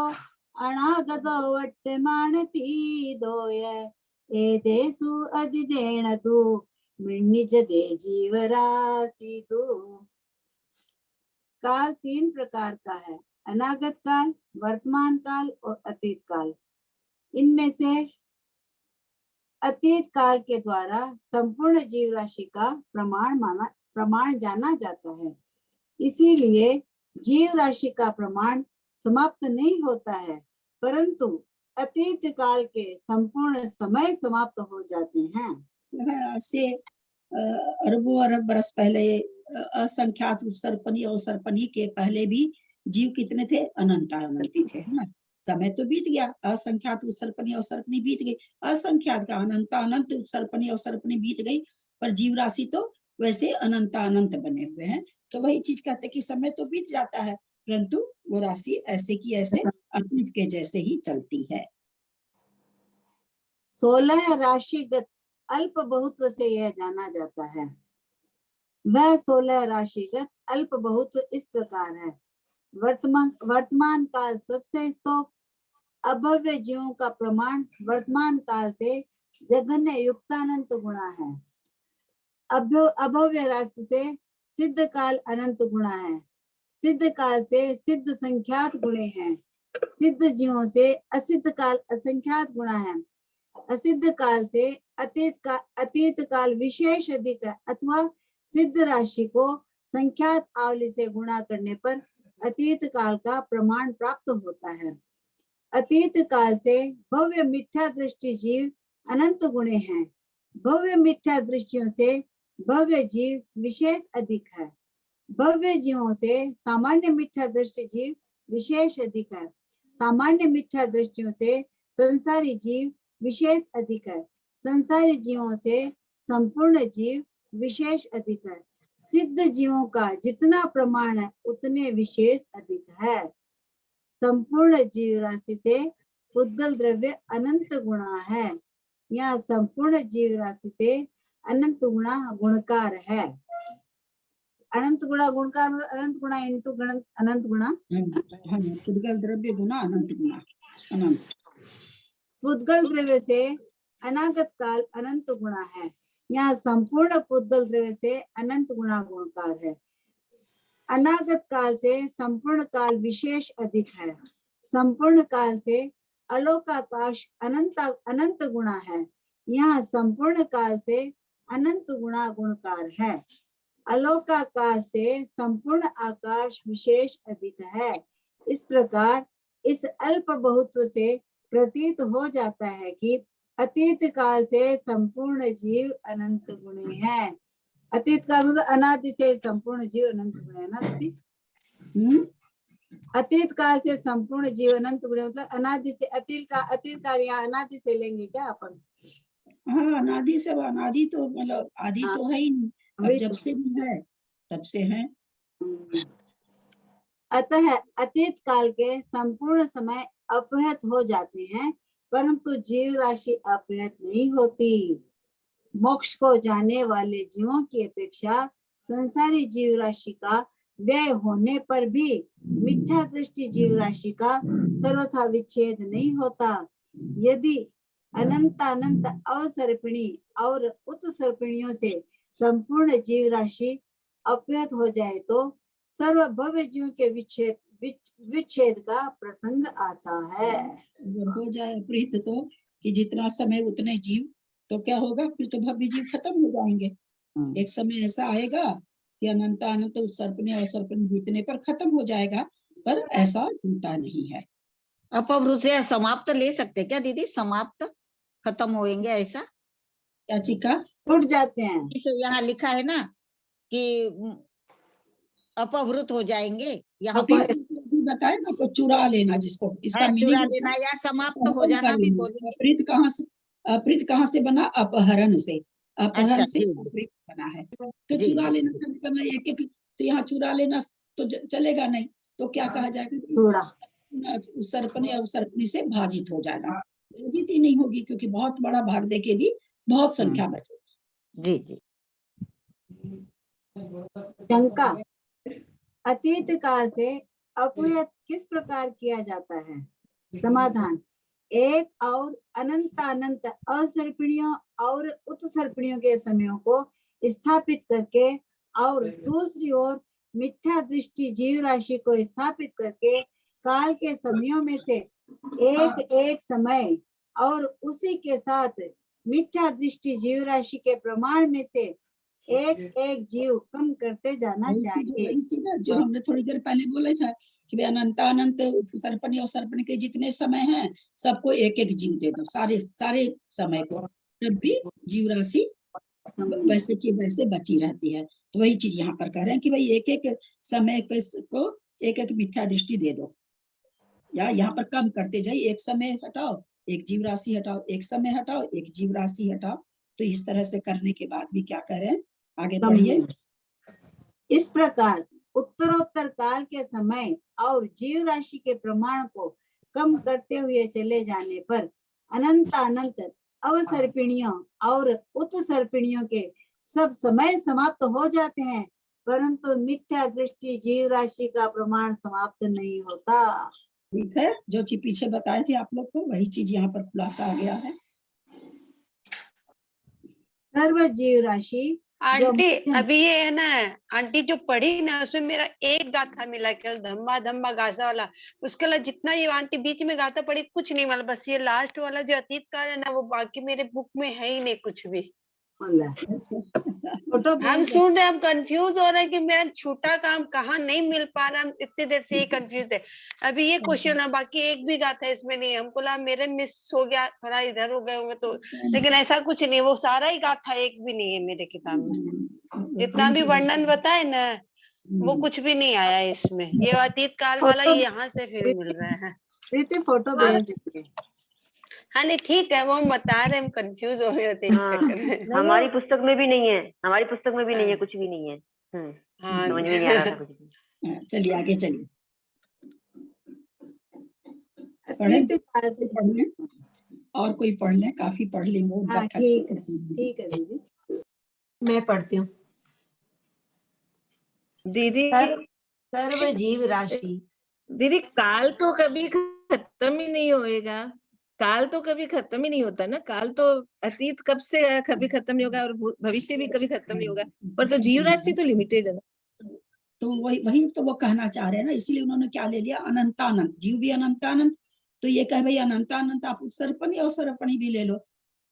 अनागतो वट्टमानती दोय एदेसु अधिदेणतु निज दे जीवराशि तु। काल 3 प्रकार का है, अनागत काल, वर्तमान काल और अतीत काल। इनमें से अतीत काल के द्वारा संपूर्ण जीव राशि का प्रमाण जाना जाता है। इसीलिए जीव राशि का प्रमाण समाप्त नहीं होता है, परंतु अतीत काल के संपूर्ण समय समाप्त हो जाते हैं। वह से अरबों अरब बरस पहले असंख्यात उत्सर्पणी और सर्पणी के पहले भी जीव कितने थे? अनंत अनंती थे, है ना। समय तो बीत गया, असंख्यात उत्सर्पणी और सर्पणी बीत गई, असंख्यात का अनंत अनंत उत्सर्पणी और सर्पणी बीत गई, पर जीव राशि तो वैसे अनंत अनंत बने हुए हैं। तो वही चीज कहते कि समय तो बीत जाता है, परंतु वो राशि ऐसे की ऐसे अतीत के जैसे ही चलती है। 16 राशिगत अल्प बहुत्व से यह जाना जाता है। वह 16 राशिगत अल्प बहुत्व इस प्रकार है। वर्तमान काल सबसे स्तोक, अभव्य जीवों का प्रमाण वर्तमान काल से जघन्य युक्तानंत गुणा है। अभव्य राशि से सिद्ध काल अनंत गुणा है। सिद्ध काल से सिद्ध संख्यात गुणे हैं। सिद्ध जीवों से असिद्ध काल असंख्यात गुणा है। असिद्ध काल से अतीत काल विशेष अधिक है, अथवा सिद्ध राशि को संख्यात आवली से गुणा करने पर अतीत काल का प्रमाण प्राप्त होता है। अतीत काल से भव्य मिथ्या दृष्टि जीव अनंत गुणे हैं। भव्य मिथ्या दृष्टियों से भव्य जीव विशेष अधिक है। भव्य जीवों से सामान्य मिथ्या दृष्टि जीव विशेष अधिक है। सामान्य मिथ्या दृष्टियों से संसारी जीव विशेष अधिक है। संसारी जीवों से संपूर्ण जीव विशेष अधिक है। सिद्ध जीवों का जितना प्रमाण है उतने विशेष अधिक है। संपूर्ण जीव राशि से पुद्गल द्रव्य अनंत गुणा है। यह संपूर्ण जीव राशि से अनंत गुणा गुणकार है। अनंत गुणा गुणकार अनंत गुणा इंटू अनंत गुणा पुद्गल द्रव्य गुणा अनंत गुणा अनंत। पुद्गल द्रव्य से अनागत काल अनंत गुणा है। यहाँ संपूर्ण पुद्गल द्रव्य से अनंत गुणा गुणकार है। अनागत काल से संपूर्ण काल विशेष अधिक है। संपूर्ण काल से अलोकाकाश अनंत गुणा है। यहाँ संपूर्ण काल से अनंत गुणा गुणकार है। अलोकाकाश से संपूर्ण आकाश विशेष अधिक है। इस प्रकार इस अल्प बहुत्व से प्रतीत हो जाता है कि अतीत काल से संपूर्ण जीव अनंत गुणे हैं। अतीत काल मतलब अनादि से संपूर्ण जीव अनंत गुणे है ना दीदी। अतीत काल से संपूर्ण जीव अनंत गुणे मतलब अनादि से अतीत काल यहाँ अनादि से लेंगे क्या अपन? हाँ, अनादि से अनादि तो मतलब आदि तो है ही नहीं, अब जब से भी है तब से है। अतः अतीत काल के संपूर्ण समय अपहृत हो जाते हैं, परंतु जीव राशि अपहृत नहीं होती। मोक्ष को जाने वाले जीवों की अपेक्षा संसारी जीव राशि का व्यय होने पर भी मिथ्या दृष्टि जीव राशि का सर्वथा विच्छेद नहीं होता। यदि अनंत अवसर्पिणी और उत्सर्पिणियों से संपूर्ण जीव राशि अपहृत हो जाए तो सर्व भव्य जीव के विच्छेद का प्रसंग आता है। हो जाए अपहृत तो कि जितना समय उतने जीव तो क्या होगा, फिर तो भव्य जीव खत्म हो जाएंगे। एक समय ऐसा आएगा कि अनंत अनंत उत्सर्पणे और सर्पण बीतने पर खत्म हो जाएगा, पर ऐसा होता नहीं है। अपभ्रूत से समाप्त ले सकते क्या दीदी? समाप्त खत्म होएंगे ऐसा? क्या चिका? टूट जाते हैं। यहाँ लिखा है ना कि अपभ्रूत हो जाएंगे, यहाँ अभी पर बताए ना, को चुरा लेना, जिसको इसका है, चुरा मीनिंग लेना या समाप्त हो खत्म जाना कर भी लेना। बोलेंगे। अपहृत कहाँ से बना? अपहरण से। अपहरण अच्छा, से जी, जी। अपहृत बना है। तो जी, चुरा जी, लेना का मतलब है एक एक, तो यहाँ चुरा लेना तो चलेगा नहीं, तो क्या कहा जाएगा? थोड़ा सर्पण या सर्पणी से भाजित हो जाएगा। भाजित ही नहीं होगी, क्योंकि बहुत बड़ा भाग दे के भी बहुत संख्या बचे। जी जी। शंका, अतीत काल से अपव्यय किस प्रकार किया जाता है? समाधान, एक और अनंत असर्पणियों और उत्सर्पणियों के समयों को स्थापित करके और दूसरी ओर मिथ्या दृष्टि जीव राशि को स्थापित करके काल के समयों में से एक एक समय और उसी के साथ मिथ्या दृष्टि जीव राशि के प्रमाण में से एक एक जीव कम करते जाना चाहिए। वही चीज है जो हमने थोड़ी देर पहले बोला था कि भाई अनंत सर्पणी और सर्पणी के जितने समय हैं सबको एक एक जीव दे दो, सारे समय को, तब भी जीव राशि वैसे की वैसे बची रहती है। तो वही चीज यहाँ पर कह रहे हैं कि भाई एक एक समय को एक एक मिथ्या दृष्टि दे दो, या यहाँ पर कम करते जाइए, एक समय हटाओ एक जीव राशि हटाओ, एक समय हटाओ एक जीव राशि हटाओ। तो इस तरह से करने के बाद भी क्या कह रहे हैं, आगे बढ़िए। इस प्रकार उत्तरोत्तर काल के समय और जीव राशि के प्रमाण को कम करते हुए चले जाने पर अनंत अवसर्पिणियों और उत्सर्पिणियों के सब समय समाप्त हो जाते हैं, परंतु मिथ्या दृष्टि जीव राशि का प्रमाण समाप्त नहीं होता। ठीक है, जो चीज पीछे बताए थे आप लोग को वही चीज यहाँ पर खुलासा आ गया है। सर्व जीव राशि आंटी अभी ये है ना, आंटी जो पढ़ी ना उसमें मेरा एक गाथा मिला केवल, धम्मा धम्मा गासा वाला। उसके अलावा जितना ये आंटी बीच में गाथा पढ़ी कुछ नहीं मिला, बस ये लास्ट वाला जो अतीत काल है ना वो बाकी मेरे बुक में है ही नहीं कुछ भी। हम सुन रहे, हम कंफ्यूज हो रहे हैं कि मेरा छूटा काम कहाँ नहीं मिल पा रहा, हम इतनी देर से ही कंफ्यूज है। अभी ये क्वेश्चन है, बाकी एक भी गाथा इसमें नहीं है। हमको लगा मेरे मिस हो गया, थोड़ा इधर हो गए होंगे तो, लेकिन ऐसा कुछ नहीं, वो सारा ही गाथा एक भी नहीं है मेरे किताब में। जितना भी वर्णन बताए ना वो कुछ भी नहीं आया इसमें। ये अतीत काल वाला यहाँ से फिर मिल रहा है। फोटो भेज दीजिए। हाँ नहीं ठीक है, वो हम बता रहे, हम कंफ्यूज हो गए थे इस चक्कर में। हमारी पुस्तक में भी नहीं है, हमारी पुस्तक में भी नहीं है, कुछ भी नहीं है। समझ में नहीं आ रहा था कुछ भी। चलिए आगे चलिए, पढ़ लें और कोई पढ़ ले, काफी पढ़ लेंगे। ठीक है दीदी, मैं पढ़ती हूँ। दीदी सर्व जीव राशि, दीदी काल तो कभी खत्म ही नहीं होएगा, काल तो कभी खत्म ही नहीं होता ना, काल तो अतीत कब से कभी खत्म नहीं होगा और भविष्य भी कभी खत्म नहीं होगा, पर तो जीव राशि तो लिमिटेड है ना। तो वही तो वो कहना चाह रहे हैं ना, इसीलिए उन्होंने क्या ले लिया, अनंतानंत, जीव भी अनंतानंत। तो ये कहे भाई अनंतानंत आप उत्सर्पणी और सर्पणी भी ले लो,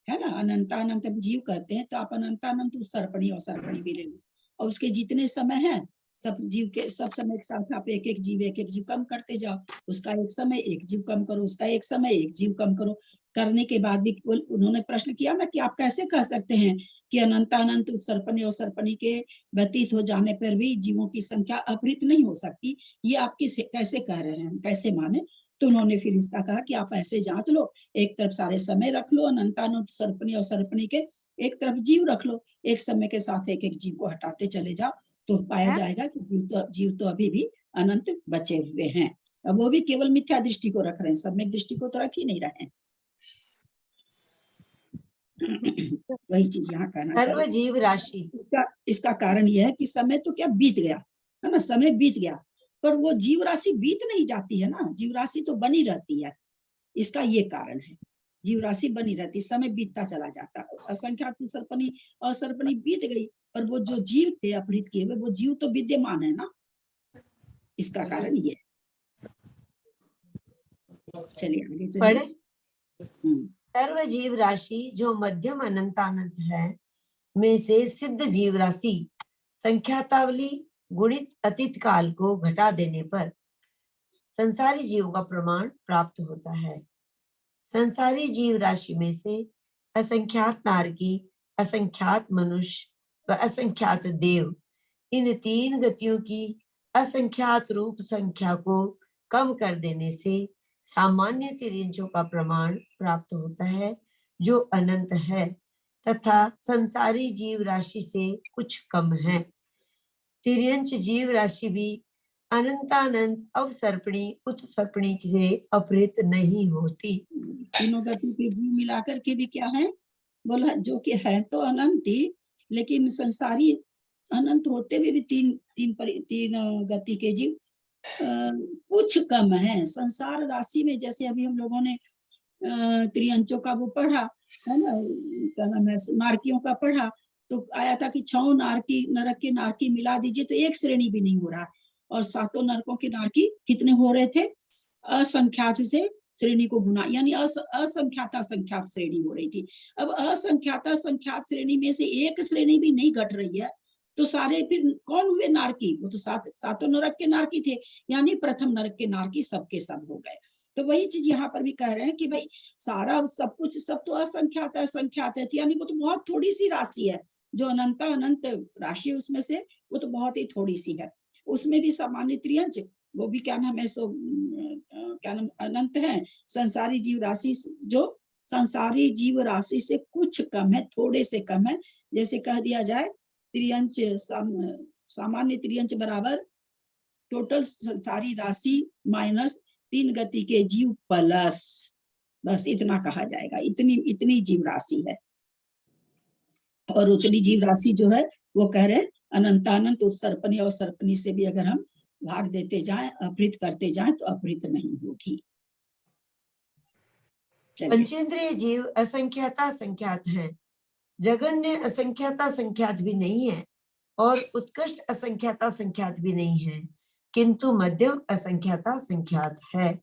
है ना। अनंतानंत जीव कहते हैं तो आप अनंतानंत उत्सर्पणी और सर्पणी भी ले लो, और उसके जितने समय है सब जीव के सब समय के साथ आप एक एक जीव कम करते जाओ। उसका एक समय एक जीव कम करो, उसका एक समय एक जीव कम करो। करने के बाद भी उन्होंने प्रश्न किया ना कि आप कैसे कह सकते हैं कि अनंतानंत उत्सर्पणी और सर्पणी के व्यतीत हो जाने पर भी जीवों की संख्या अपहृत नहीं हो सकती, ये आप कैसे कह रहे हैं, कैसे माने। तो उन्होंने फिर इसका कहा कि आप ऐसे जांच लो, एक तरफ सारे समय रख लो अनंतानंत सर्पणी और सर्पणी के, एक तरफ जीव रख लो, एक समय के साथ एक एक जीव को हटाते चले जाओ, तो पाया जाएगा कि जीव तो अभी भी अनंत बचे हुए हैं। अब वो भी केवल मिथ्या दृष्टि को रख रहे हैं, सम्यक दृष्टि को तो रख ही नहीं रहे हैं। वही चीज यहाँ कहना सर्व जीव राशि, इसका कारण यह है कि समय तो क्या बीत गया है ना, समय बीत गया, पर वो जीव राशि बीत नहीं जाती है ना, जीव राशि तो बनी रहती है। इसका ये कारण है, जीव राशि बनी रहती, समय बीतता चला जाता। असंख्यात सर्पणी और सर्पणी बीत गई, पर वो जो जीव थे अपहृत किए हुए, वो जीव तो विद्यमान है ना, इसका कारण ये। चलिए आगे चलिए। सर्व जीव राशि जो मध्यम अनंतानंत है में से सिद्ध जीव राशि संख्यातावली गुणित अतीत काल को घटा देने पर संसारी जीवों का प्रमाण प्राप्त होता है। संसारी जीव राशि में से असंख्यात नारकी, असंख्यात मनुष्य व असंख्यात देव, इन तीन गतियों की असंख्यात रूप संख्या को कम कर देने से सामान्य तिर्यंचों का प्रमाण प्राप्त होता है जो अनंत है तथा संसारी जीव राशि से कुछ कम है। तिर्यंच जीव राशि भी अनंतानंत अवसर्पणी उत्सर्पणी से अपहृत नहीं होती। तीनों गति के जीव मिलाकर के भी क्या है बोला, जो कि है तो अनंत ही, लेकिन संसारी अनंत होते हुए भी तीन गति के जीव कुछ कम है। संसार राशि में जैसे अभी हम लोगों ने त्रियंचों का वो पढ़ा है ना, क्या नाम है, नारकियों का पढ़ा, तो आया था कि 6 नारकी नरक के नारकी मिला दीजिए तो एक श्रेणी भी नहीं हो रहा, और 7 नरकों के नारकी कितने हो रहे थे, असंख्यात से श्रेणी को गुना, यानी असंख्याता संख्यात श्रेणी हो रही थी। अब असंख्याता संख्यात श्रेणी में से एक श्रेणी भी नहीं घट रही है, तो सारे फिर कौन हुए नारकी, वो तो 7 नरक के नारकी थे, यानी प्रथम नरक के नारकी सबके सब हो गए। तो वही चीज यहाँ पर भी कह रहे हैं कि भाई सारा सब कुछ सब तो असंख्यात है, यानी वो तो बहुत थोड़ी सी राशि है, जो अनंत राशि उसमें से वो तो बहुत ही थोड़ी सी है। उसमें भी सामान्य त्रियंच वो भी क्या नाम है, सो क्या नाम अनंत है। संसारी जीव राशि जो संसारी जीव राशि से कुछ कम है, थोड़े से कम है। जैसे कह दिया जाए त्रियंच सामान्य त्रियंच बराबर टोटल संसारी राशि माइनस 3 गति के जीव प्लस, बस इतना कहा जाएगा, इतनी जीव राशि है। और उतनी जीव राशि जो है वो कह रहे अनंतानंत उत्सर्पणी और सर्पणी से भी अगर हम भाग देते जाएं, अपहृत करते जाएं तो अपहृत नहीं होगी। पंचेंद्रिय जीव असंख्याता संख्यात हैं, जगन्य असंख्याता संख्यात भी नहीं है और उत्कृष्ट असंख्याता संख्यात भी नहीं है, किंतु मध्यम असंख्याता संख्यात है।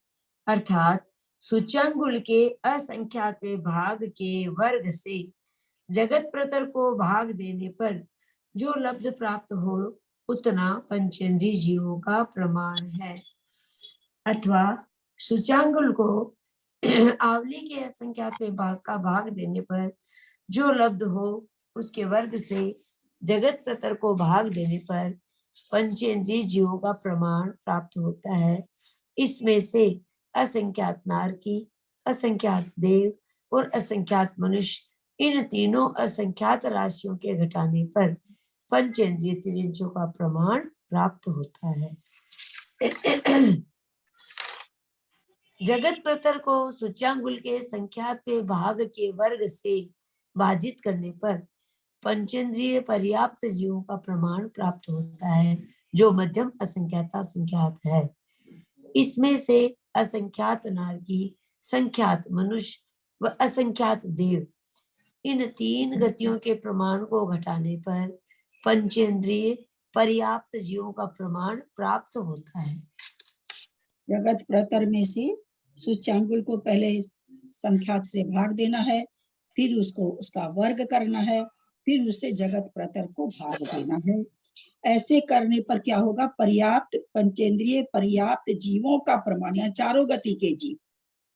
अर्थात सूच्यांगुल के असंख्यात भाग के वर्ग से जगत प्रतर को भाग देने पर जो लब्ध प्राप्त हो उतना पंचेंद्रिय जीवों का प्रमाण है। अथवा सूच्यांगुल को आवली के असंख्यात भाग का भाग देने पर जो लब्ध हो उसके वर्ग से जगत प्रतर को भाग देने पर पंचेंद्रिय जीवों का प्रमाण प्राप्त होता है। इसमें से असंख्यात नारकी, असंख्यात देव और असंख्यात मनुष्य, इन तीनों असंख्यात राशियों के घटाने पर पंचेंद्रिय त्रियंचों का प्रमाण प्राप्त होता है। जगत प्रतर को सूच्यांगुल के संख्यात भाग के वर्ग से भाजित करने पर पंचेंद्रिय पर्याप्त जीवों का प्रमाण प्राप्त होता है, जो मध्यम असंख्याता संख्यात है। इसमें से असंख्यात नारकी, संख्यात मनुष्य व असंख्यात देव, इन 3 गतियों के प्रमाण को घटाने पर पंचेंद्रिय पर्याप्त जीवों का प्रमाण प्राप्त होता है। जगत प्रतर में से सूच्यांगुल को पहले संख्यात से भाग देना है, फिर उसको उसका वर्ग करना है, फिर उससे जगत प्रतर को भाग देना है। ऐसे करने पर क्या होगा, पर्याप्त पंचेंद्रिय पर्याप्त जीवों का प्रमाण, या चारों गति के जीव,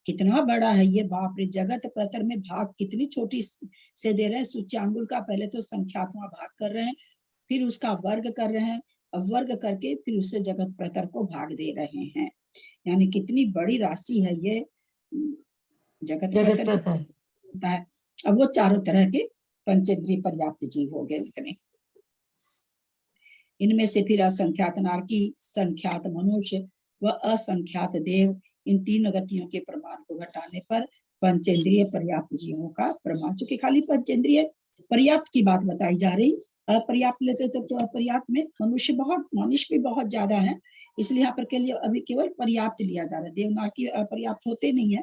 कितना बड़ा है ये, बाप रे। जगत प्रतर में भाग कितनी छोटी से दे रहे हैं। सूच्यांगुल का पहले तो संख्यात्मक भाग कर रहे हैं, फिर उसका वर्ग कर रहे हैं, और वर्ग करके फिर उससे जगत प्रतर को भाग दे रहे हैं। यानी कितनी बड़ी राशि है ये जगत प्रतर होता है। अब वो चारों तरह के पंचेंद्रिय पर्याप्त जीव हो गए इतने। इनमें से फिर असंख्यात नारकी, संख्यात मनुष्य व असंख्यात देव, इन 3 गतियों के प्रमाण को घटाने पर पंचेंद्रिय पर्याप्त जीवों का प्रमाण, चूंकि खाली पंचेंद्रिय पर्याप्त की बात बताई जा रही, अपर्याप्त लेते तो अपर्याप्त में मनुष्य भी बहुत ज्यादा है, इसलिए यहाँ पर के लिए अभी केवल पर्याप्त लिया जा रहा है। देवनारकी अपर्याप्त होते नहीं है,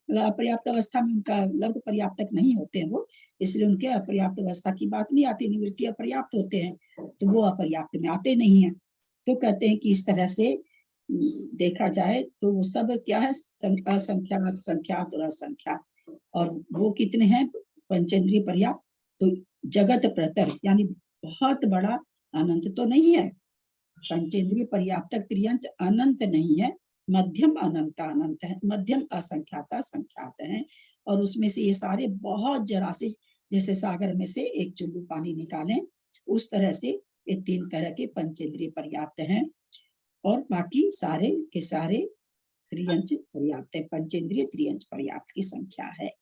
अपर्याप्त अवस्था में उनका लब्ध पर्याप्त तक नहीं होते हैं वो, इसलिए उनके अपर्याप्त अवस्था की बात नहीं आती। निवृत्ति अपर्याप्त होते हैं तो वो अपर्याप्त में आते नहीं है। तो कहते हैं कि इस तरह से देखा जाए तो वो सब क्या है, असंख्यात संख्यात और असंख्यात, और वो कितने हैं पंचेंद्रिय पर्याप्त? तो जगत प्रतर यानी बहुत बड़ा अनंत तो नहीं है, पंचेंद्रिय पर्याप्तक त्रियंच अनंत नहीं है, मध्यम अनंत अनंत है, मध्यम असंख्याता संख्यात है। और उसमें से ये सारे बहुत जरा से, जैसे सागर में से एक चुल्लू पानी निकालें उस तरह से ये 3 तरह के पंचेंद्रिय पर्याप्त हैं, और बाकी सारे के सारे त्रियंच पर्याप्त है, पंचेंद्रिय त्रियंच पर्याप्त की संख्या है।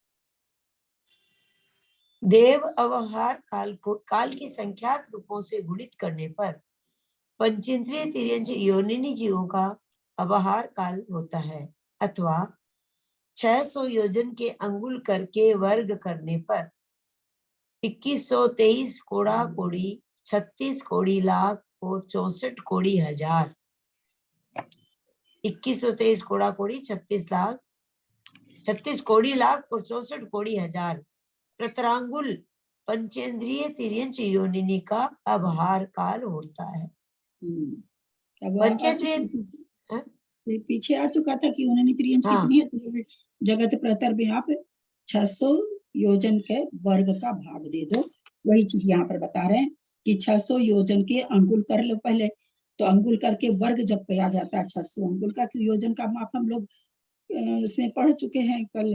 देव अवहार काल की संख्यात रूपों से गुणित करने पर पंचेंद्रिय तिर्यंच योनिनी जीवों का अवहार काल होता है, अथवा 600 योजन के अंगुल करके वर्ग करने पर 2123 कोड़ा कोड़ी 36 कोड़ी लाख और 64 कोड़ी हजार, 2123 कोड़ा कोड़ी 36 कोड़ी लाख और 64 कोड़ी हजार प्रतरांगुल पंचेंद्रिय तिर्यंच योनिनी का अवहार काल होता है। पंचेंद्रिय पीछे आ चुका था कि उन्होंने त्रियंच कितनी है, तो जगत प्रतर में आप 600 योजन के वर्ग का भाग दे दो। वही चीज यहाँ पर बता रहे हैं कि 600 योजन के अंगुल कर लो पहले, तो अंगुल करके वर्ग जब किया जाता है 600 अंगुल का, योजन का माप हम लोग उसमें पढ़ चुके हैं, कल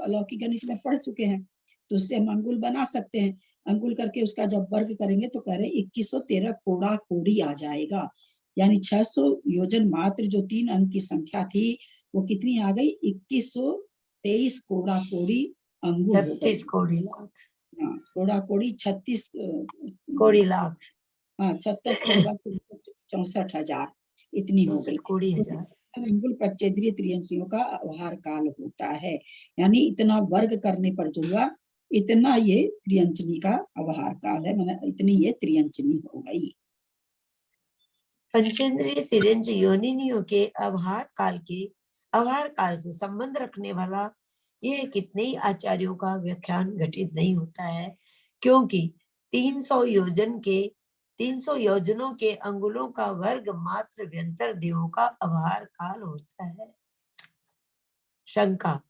अलौकिक गणित में पढ़ चुके हैं, तो उससे हम अंगुल बना सकते हैं। अंगुल करके उसका जब वर्ग करेंगे तो कह रहे 2113 कोड़ा कोड़ी आ जाएगा, यानी 600 योजन मात्र जो 3 अंक की संख्या थी वो कितनी आ गई, 2123 कोड़ा कोड़ी अंगुल, 36 कोड़ी लाख, हाँ कोड़ा कोड़ी 36 कोड़ी लाख, हाँ 36 कोड़ी 64,000 इतनी हो गई कोड़ी हजार। अंगुल पंचेंद्रिय त्रियंचियों का अवहार काल होता है, यानी इतना वर्ग करने पर जो हुआ इतना ये त्रियंचनी का अवहार काल है, मतलब इतनी ये त्रियंचनी हो गई। पंचेंद्रिय तिर्यंच योनिनियों के अवहार काल से संबंध रखने वाला यह कितने ही आचार्यों का व्याख्यान घटित नहीं होता है, क्योंकि 300 योजनों के अंगुलों का वर्ग मात्र व्यंतर देवों का अवहार काल होता है। शंका,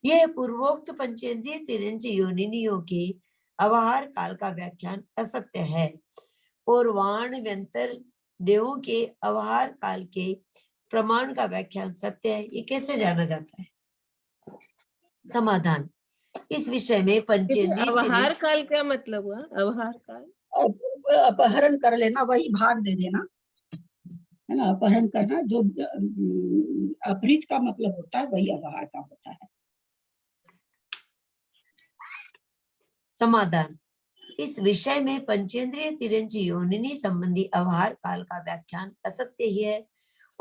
यह पूर्वोक्त पंचेंद्रिय तिर्यंच योनिनियों के अवहार काल का व्याख्यान असत्य है और वाण व्यंतर देवों के अवहार काल के प्रमाण का व्याख्यान सत्य है, ये कैसे जाना जाता है? समाधान, इस विषय में पंचेंद्रिय अवहार काल क्या मतलब हुआ? अवहार काल अपहरण कर लेना, वही भाग दे देना है ना, अपहरण करना जो अपहृत का मतलब होता है वही अवहार का होता है। समाधान, इस विषय में पंचेंद्रिय तिर्यंच योनिनी संबंधी अवहार काल का व्याख्यान असत्य ही है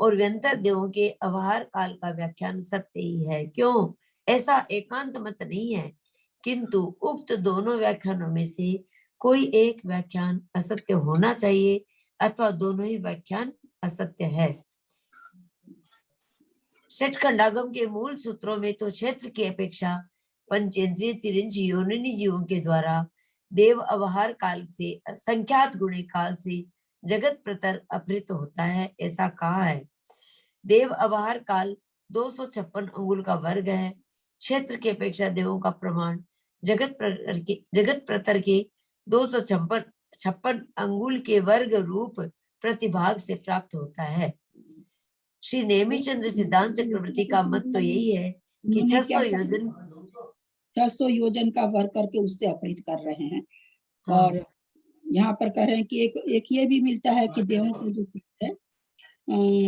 और व्यंतर देवों के अवहार काल का व्याख्यान सत्य ही है। क्यों? ऐसा एकांत मत नहीं है, किंतु उक्त दोनों व्याख्यानों में से कोई एक व्याख्यान असत्य होना चाहिए अथवा दोनों ही व्याख्यान असत्य है। षटखंडागम के मूल सूत्रों में तो क्षेत्र की अपेक्षा पंचेंद्रिय तिर्यंच योनिनी जीवों के द्वारा देव अवहार काल से संख्यात गुणे काल से जगत प्रतर अपहृत होता है, ऐसा कहा है। देव अवहार काल 256 अंगुल का वर्ग है। क्षेत्र की अपेक्षा देवों का प्रमाण जगत प्रतर के 256 अंगुल के वर्ग रूप प्रतिभाग से प्राप्त होता है। श्री नेमिचंद्र सिद्धांत चक्रवर्ती का मत तो यही है कि 600 योजन का वर्ग करके उससे अपहृत कर रहे हैं। हाँ। और यहाँ पर कह रहे हैं कि एक ये भी मिलता है कि देवों को जो है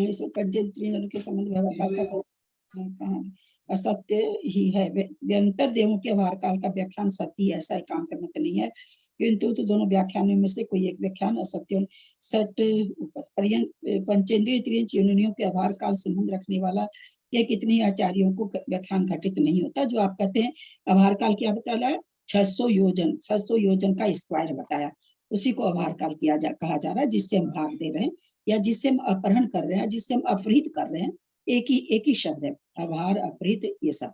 इसमें पंचेंद्रियों के संबंध में असत्य ही है। व्यंतर देवों के अवहार काल का व्याख्यान सत्य है, ऐसा एकांत मत नहीं है, किंतु तो दोनों व्याख्यानों में से कोई एक व्याख्यान असत्य। पंचेंद्रिय त्रियंच योनिनियों के अवहार काल संबंध रखने वाला ये कितने आचार्यों को व्याख्यान घटित नहीं होता। जो आप कहते हैं अवहार काल क्या बताया, 600 योजन का स्क्वायर बताया, उसी को अवहार काल कहा जा रहा है, जिससे हम भाग दे रहे हैं या जिससे हम अपहरण कर रहे हैं, जिससे हम अपहृत कर रहे हैं। एक ही शब्द है, अवहार अपहृत ये सब।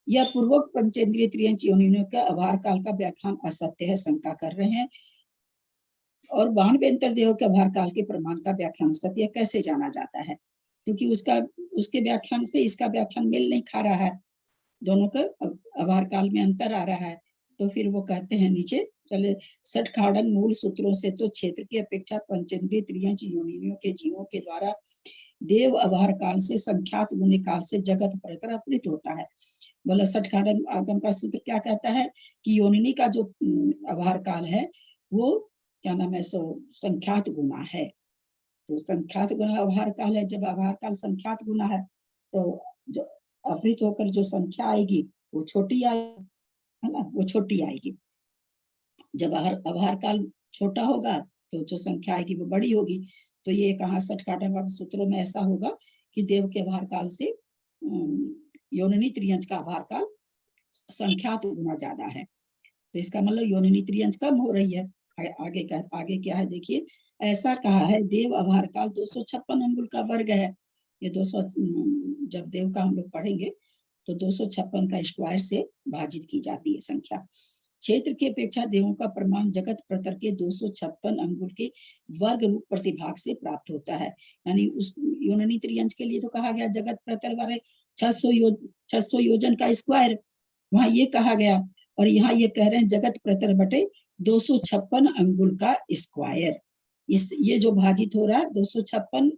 यह पूर्वक पंचेंद्रिय त्रियंच योनिनियों का अवहार काल का व्याख्यान असत्य है, शंका कर रहे हैं। और वाण व्यंतर देवों के अवहार काल के प्रमाण का व्याख्यान सत्य कैसे जाना जाता है, क्योंकि उसके व्याख्यान से इसका व्याख्यान मेल नहीं खा रहा है। दोनों का आभार काल में अंतर आ रहा है। तो फिर वो कहते हैं नीचे चले, सठ खाड़न मूल सूत्रों से तो क्षेत्र की अपेक्षा पंचेंद्रिय त्रियंच योनियों के जीवों के द्वारा देव आभार काल से संख्यात गुण काल से जगत परतर अपहृत होता है। बोला सठ खाड़न आगम का सूत्र क्या कहता है कि योनिनी का जो आभार काल है वो क्या नाम है, सो संख्यात गुना है। तो संख्यात गुना आभार काल है। जब आभार काल संख्यात गुना है तो जो अपहृत होकर जो संख्या आएगी वो छोटी आएगी, है ना, वो छोटी आएगी। जब आभार काल छोटा होगा तो जो संख्या आएगी वो बड़ी होगी। तो ये कहा सठ काटन सूत्रों में ऐसा होगा कि देव के आभार काल से योनिनी त्रियंच का आभार काल संख्यात गुना ज्यादा है। तो इसका मतलब योनिनी त्रियंच कम हो रही है। आगे क्या है देखिए, ऐसा कहा है देव आभार काल 256 अंगुल का वर्ग है। ये 200 जब देव का हम लोग पढ़ेंगे तो 256 का स्क्वायर से भाजित की जाती है संख्या। क्षेत्र की अपेक्षा देवों का प्रमाण जगत प्रतर के 256 अंगुल के वर्ग रूप प्रतिभाग से प्राप्त होता है। यानी उस योनिनी त्रियंच के लिए तो कहा गया जगत प्रतर वाले 600 योजन का स्क्वायर, वहां ये कहा गया। और यहाँ ये कह रहे हैं जगत प्रतर बटे 256 अंगुल का स्क्वायर। ये जो भाजित हो रहा है 256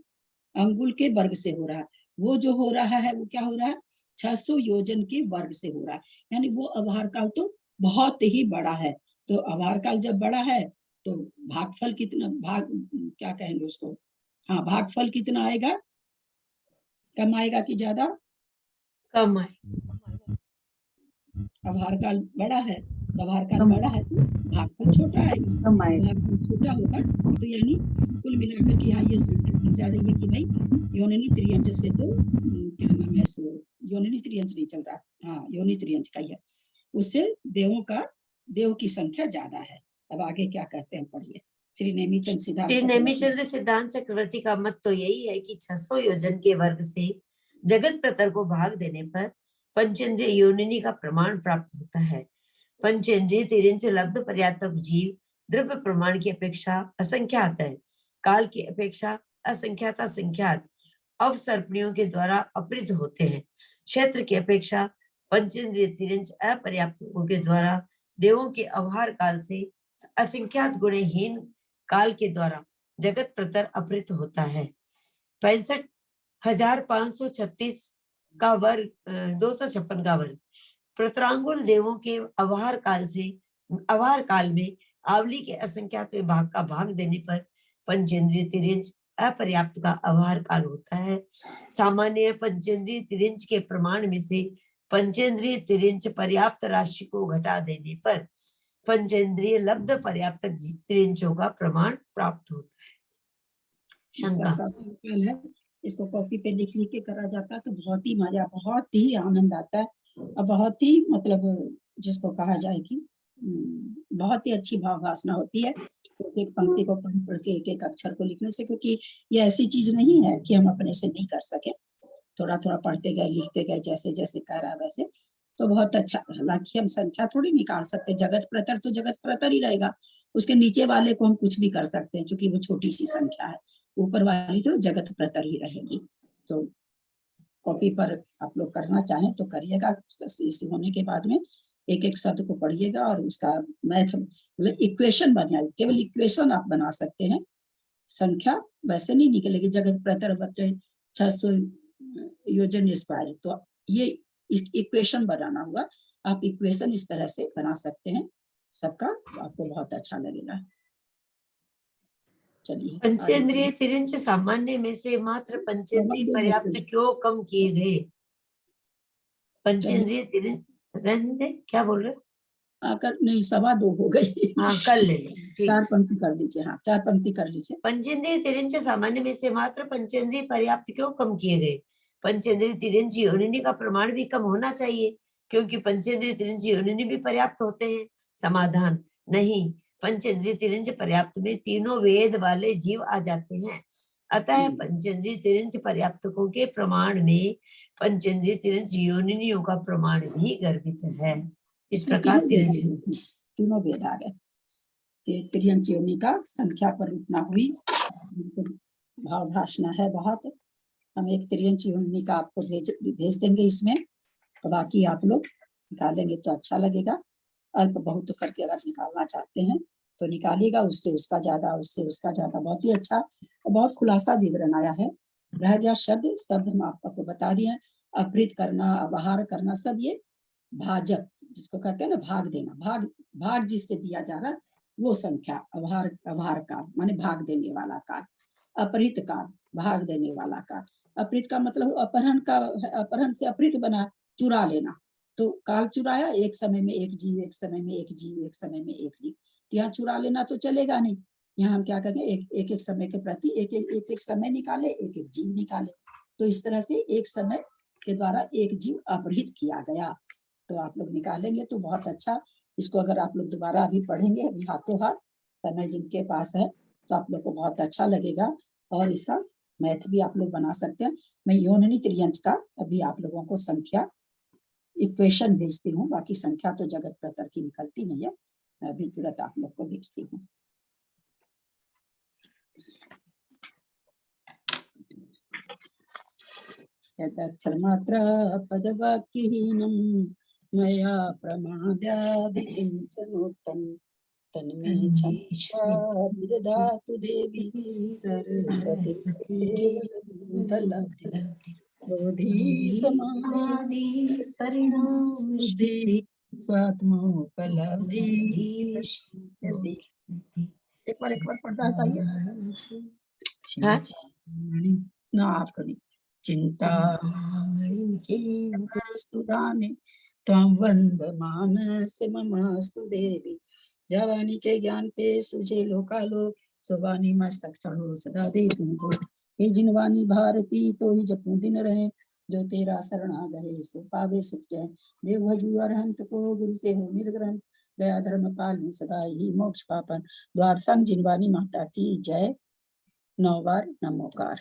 अंगुल के वर्ग से हो रहा है। वो जो हो रहा है वो क्या हो रहा है, 600 योजन के वर्ग से हो रहा है। यानी वो आभार काल तो बहुत ही बड़ा है। तो आभार काल जब बड़ा है तो भागफल कितना, क्या कहेंगे उसको, हाँ भागफल कितना आएगा, कम आएगा कि ज्यादा? कम आएगा। आभार काल बड़ा है, आभार काल बड़ा है तो भागफल छोटा आएगा, भागफल छोटा होगा। तो यानी कुल मिलाकर के यहाँ ये संख्या की जा रही है कि भाई योनिनी त्रियंच से तो क्या नाम है, सो योनिनी त्रियंच नहीं चल रहा, हाँ योनि त्रियंच का ही है, उससे देव की संख्या ज्यादा है। अब आगे क्या कहते हैं पढ़िए। श्री नेमीचंद सिद्धांत चक्रवर्ती का मत तो यही है कि 600 योजन के वर्ग से जगत प्रतर को भाग देने पर पंचेंद्रिय योनिनी का प्रमाण प्राप्त होता है। पंचेंद्रिय तिरिंच लब्ध पर्याप्त जीव द्रव्य प्रमाण की अपेक्षा असंख्यात है, काल की अपेक्षा असंख्याता संख्यात अवसर्पणियों के द्वारा अपहृत होते हैं। क्षेत्र की अपेक्षा पंचेंद्रिय तिरिंच अपर्याप्त के द्वारा देवों के आभार काल से असंख्यात गुणहीन काल के द्वारा जगत प्रतर अपहृत होता है। 65,536 का वर्ग 256 का वर्ग प्रतरांगुल देवों के आभार काल में आवली के असंख्यात विभाग का भाग देने पर पंचेंद्रिय तिरिंच अपर्याप्त का आभार काल होता है। सामान्य पंचेंद्रिय तिरिंच के प्रमाण में से पंचेंद्रिय तिरिंच पर्याप्त राशि को घटा देने पर पंचेंद्रिय लब्ध पर्याप्त तिरिंचों का प्रमाण प्राप्त होता है। शंका है, इसको कॉपी पे लिख के करा जाता है तो बहुत ही मजा, बहुत ही आनंद आता है और बहुत ही मतलब जिसको कहा जाए कि बहुत ही अच्छी भाववासना होती है एक पंक्ति को पढ़ के एक अक्षर को लिखने से, क्योंकि ये ऐसी चीज नहीं है कि हम अपने से नहीं कर सके। थोड़ा थोड़ा पढ़ते गए लिखते गए जैसे जैसे कह रहा वैसे तो बहुत अच्छा। हालांकि हम संख्या थोड़ी निकाल सकते, जगत प्रतर तो जगत प्रतर ही रहेगा, उसके नीचे वाले को हम कुछ भी कर सकते हैं क्योंकि वो छोटी सी संख्या है, ऊपर वाली तो जगत प्रतर ही रहेगी। तो कॉपी पर आप लोग करना चाहें तो करिएगा, इस होने के बाद में एक एक शब्द को पढ़िएगा और उसका मैथ मतलब इक्वेशन बनाए, केवल इक्वेशन आप बना सकते हैं, संख्या वैसे नहीं निकलेगी। जगत प्रतर बटे 600 योजन स्क्वायर, तो ये इक्वेशन बनाना होगा। आप इक्वेशन इस तरह से बना सकते हैं सबका, आपको बहुत अच्छा लगेगा। चलिए, पंचेंद्रिय तिरिंच सामान्य में से मात्र पंचेंद्रिय पर्याप्त क्यों कम किए गए? पंचेंद्रिय तिरिंच रहने, क्या बोल रहे? कर नहीं, 2.25 हो गई। हाँ कर ले, 4 पंक्ति कर लीजिए। हाँ 4 पंक्ति कर लीजिए। पंचेंद्रिय तिरिंच सामान्य में से मात्र पंचेंद्रिय पर्याप्त क्यों कम किए गए? पंचेंद्रिय तिरिंच योनिनी का प्रमाण भी कम होना चाहिए क्योंकि पंचेंद्रिय तिरिंच योनिनी भी पर्याप्त होते हैं। समाधान नहीं, पंचेंद्रिय तिरिंच पर्याप्त में तीनों वेद वाले जीव आ जाते हैं, अतः पंचेंद्रिय तिरिंच पर्याप्तकों के प्रमाण में पंचेंद्रिय तिरिंच योनिनियों का प्रमाण भी गर्भित है। इस प्रकार तीनों वेद आ गए। तिरिंच योनि का संख्या पर रूपना हुई भाव भाषणा है बहुत। हम एक तिरिंच योनि का आपको भेज देंगे इसमें, बाकी आप लोग निकालेंगे तो अच्छा लगेगा। अल्प बहुत करके अगर निकालना चाहते हैं तो निकालिएगा, उससे उसका ज्यादा, उससे उसका ज्यादा, बहुत ही अच्छा और बहुत खुलासा विवरण आया है। रह गया शब्द हम आपको बता दिए। अपहृत करना, अपहार करना, सब ये भाजक जिसको कहते हैं ना, भाग देना, भाग जिससे दिया जा रहा वो संख्या। अपहार काल माने भाग देने वाला काल। अपहृत काल भाग देने वाला काल। अपहृत का मतलब अपहरण से अपहृत बना, चुरा लेना। तो काल चुराया, एक समय में एक जीव, एक समय में एक जीव, एक समय में एक जीव। यहाँ चुरा लेना तो चलेगा नहीं। यहाँ हम क्या करेंगे, एक एक समय के प्रति एक एक समय निकाले, एक एक जीव निकाले। तो इस तरह से एक समय के द्वारा एक जीव अपहृत किया गया। तो आप लोग निकालेंगे तो बहुत अच्छा। इसको अगर आप लोग दोबारा अभी पढ़ेंगे हाथों हाथ, समय जिनके पास है, तो आप लोग को बहुत अच्छा लगेगा। और इसका मैथ भी आप लोग बना सकते हैं। मैं योनिनी त्रियंच का अभी आप लोगों को संख्या इक्वेशन भेजती हूँ, बाकी संख्या तो जगत प्रतर की निकलती नहीं है, मैं अभी तुरंत आप लोग को भेजती हूँ। यदक्षरमात्र पदवाक्यहीनं मया प्रमाद्यात् किञ्चनोक्तं तन्मे क्षमया विदधातु देवी सरस्वती केवलं बोधि समाधि परिणाम शुद्धि स्वात्मोपलब्धि। एक बार पढ़ता है ना आप कभी। चिंता सुदाने त्वं वन्दमानस्य ममास्तु देवी। जवानी के ज्ञान ते सुझे लोकालोक, सुवानी मस्तक चढ़ो सदा दे तुमको। हे जिनवानी भारती तो ही जपू दिन रहे, जो तेरा शरण आ गए सो पावे सुख जय। देव भजु अरहंत को गुरु से हो निर्ग्रहण, दया धर्म पालन सदा ही मोक्ष पापन। द्वादशं जिनवानी माता की जय। 9 बार नमोकार।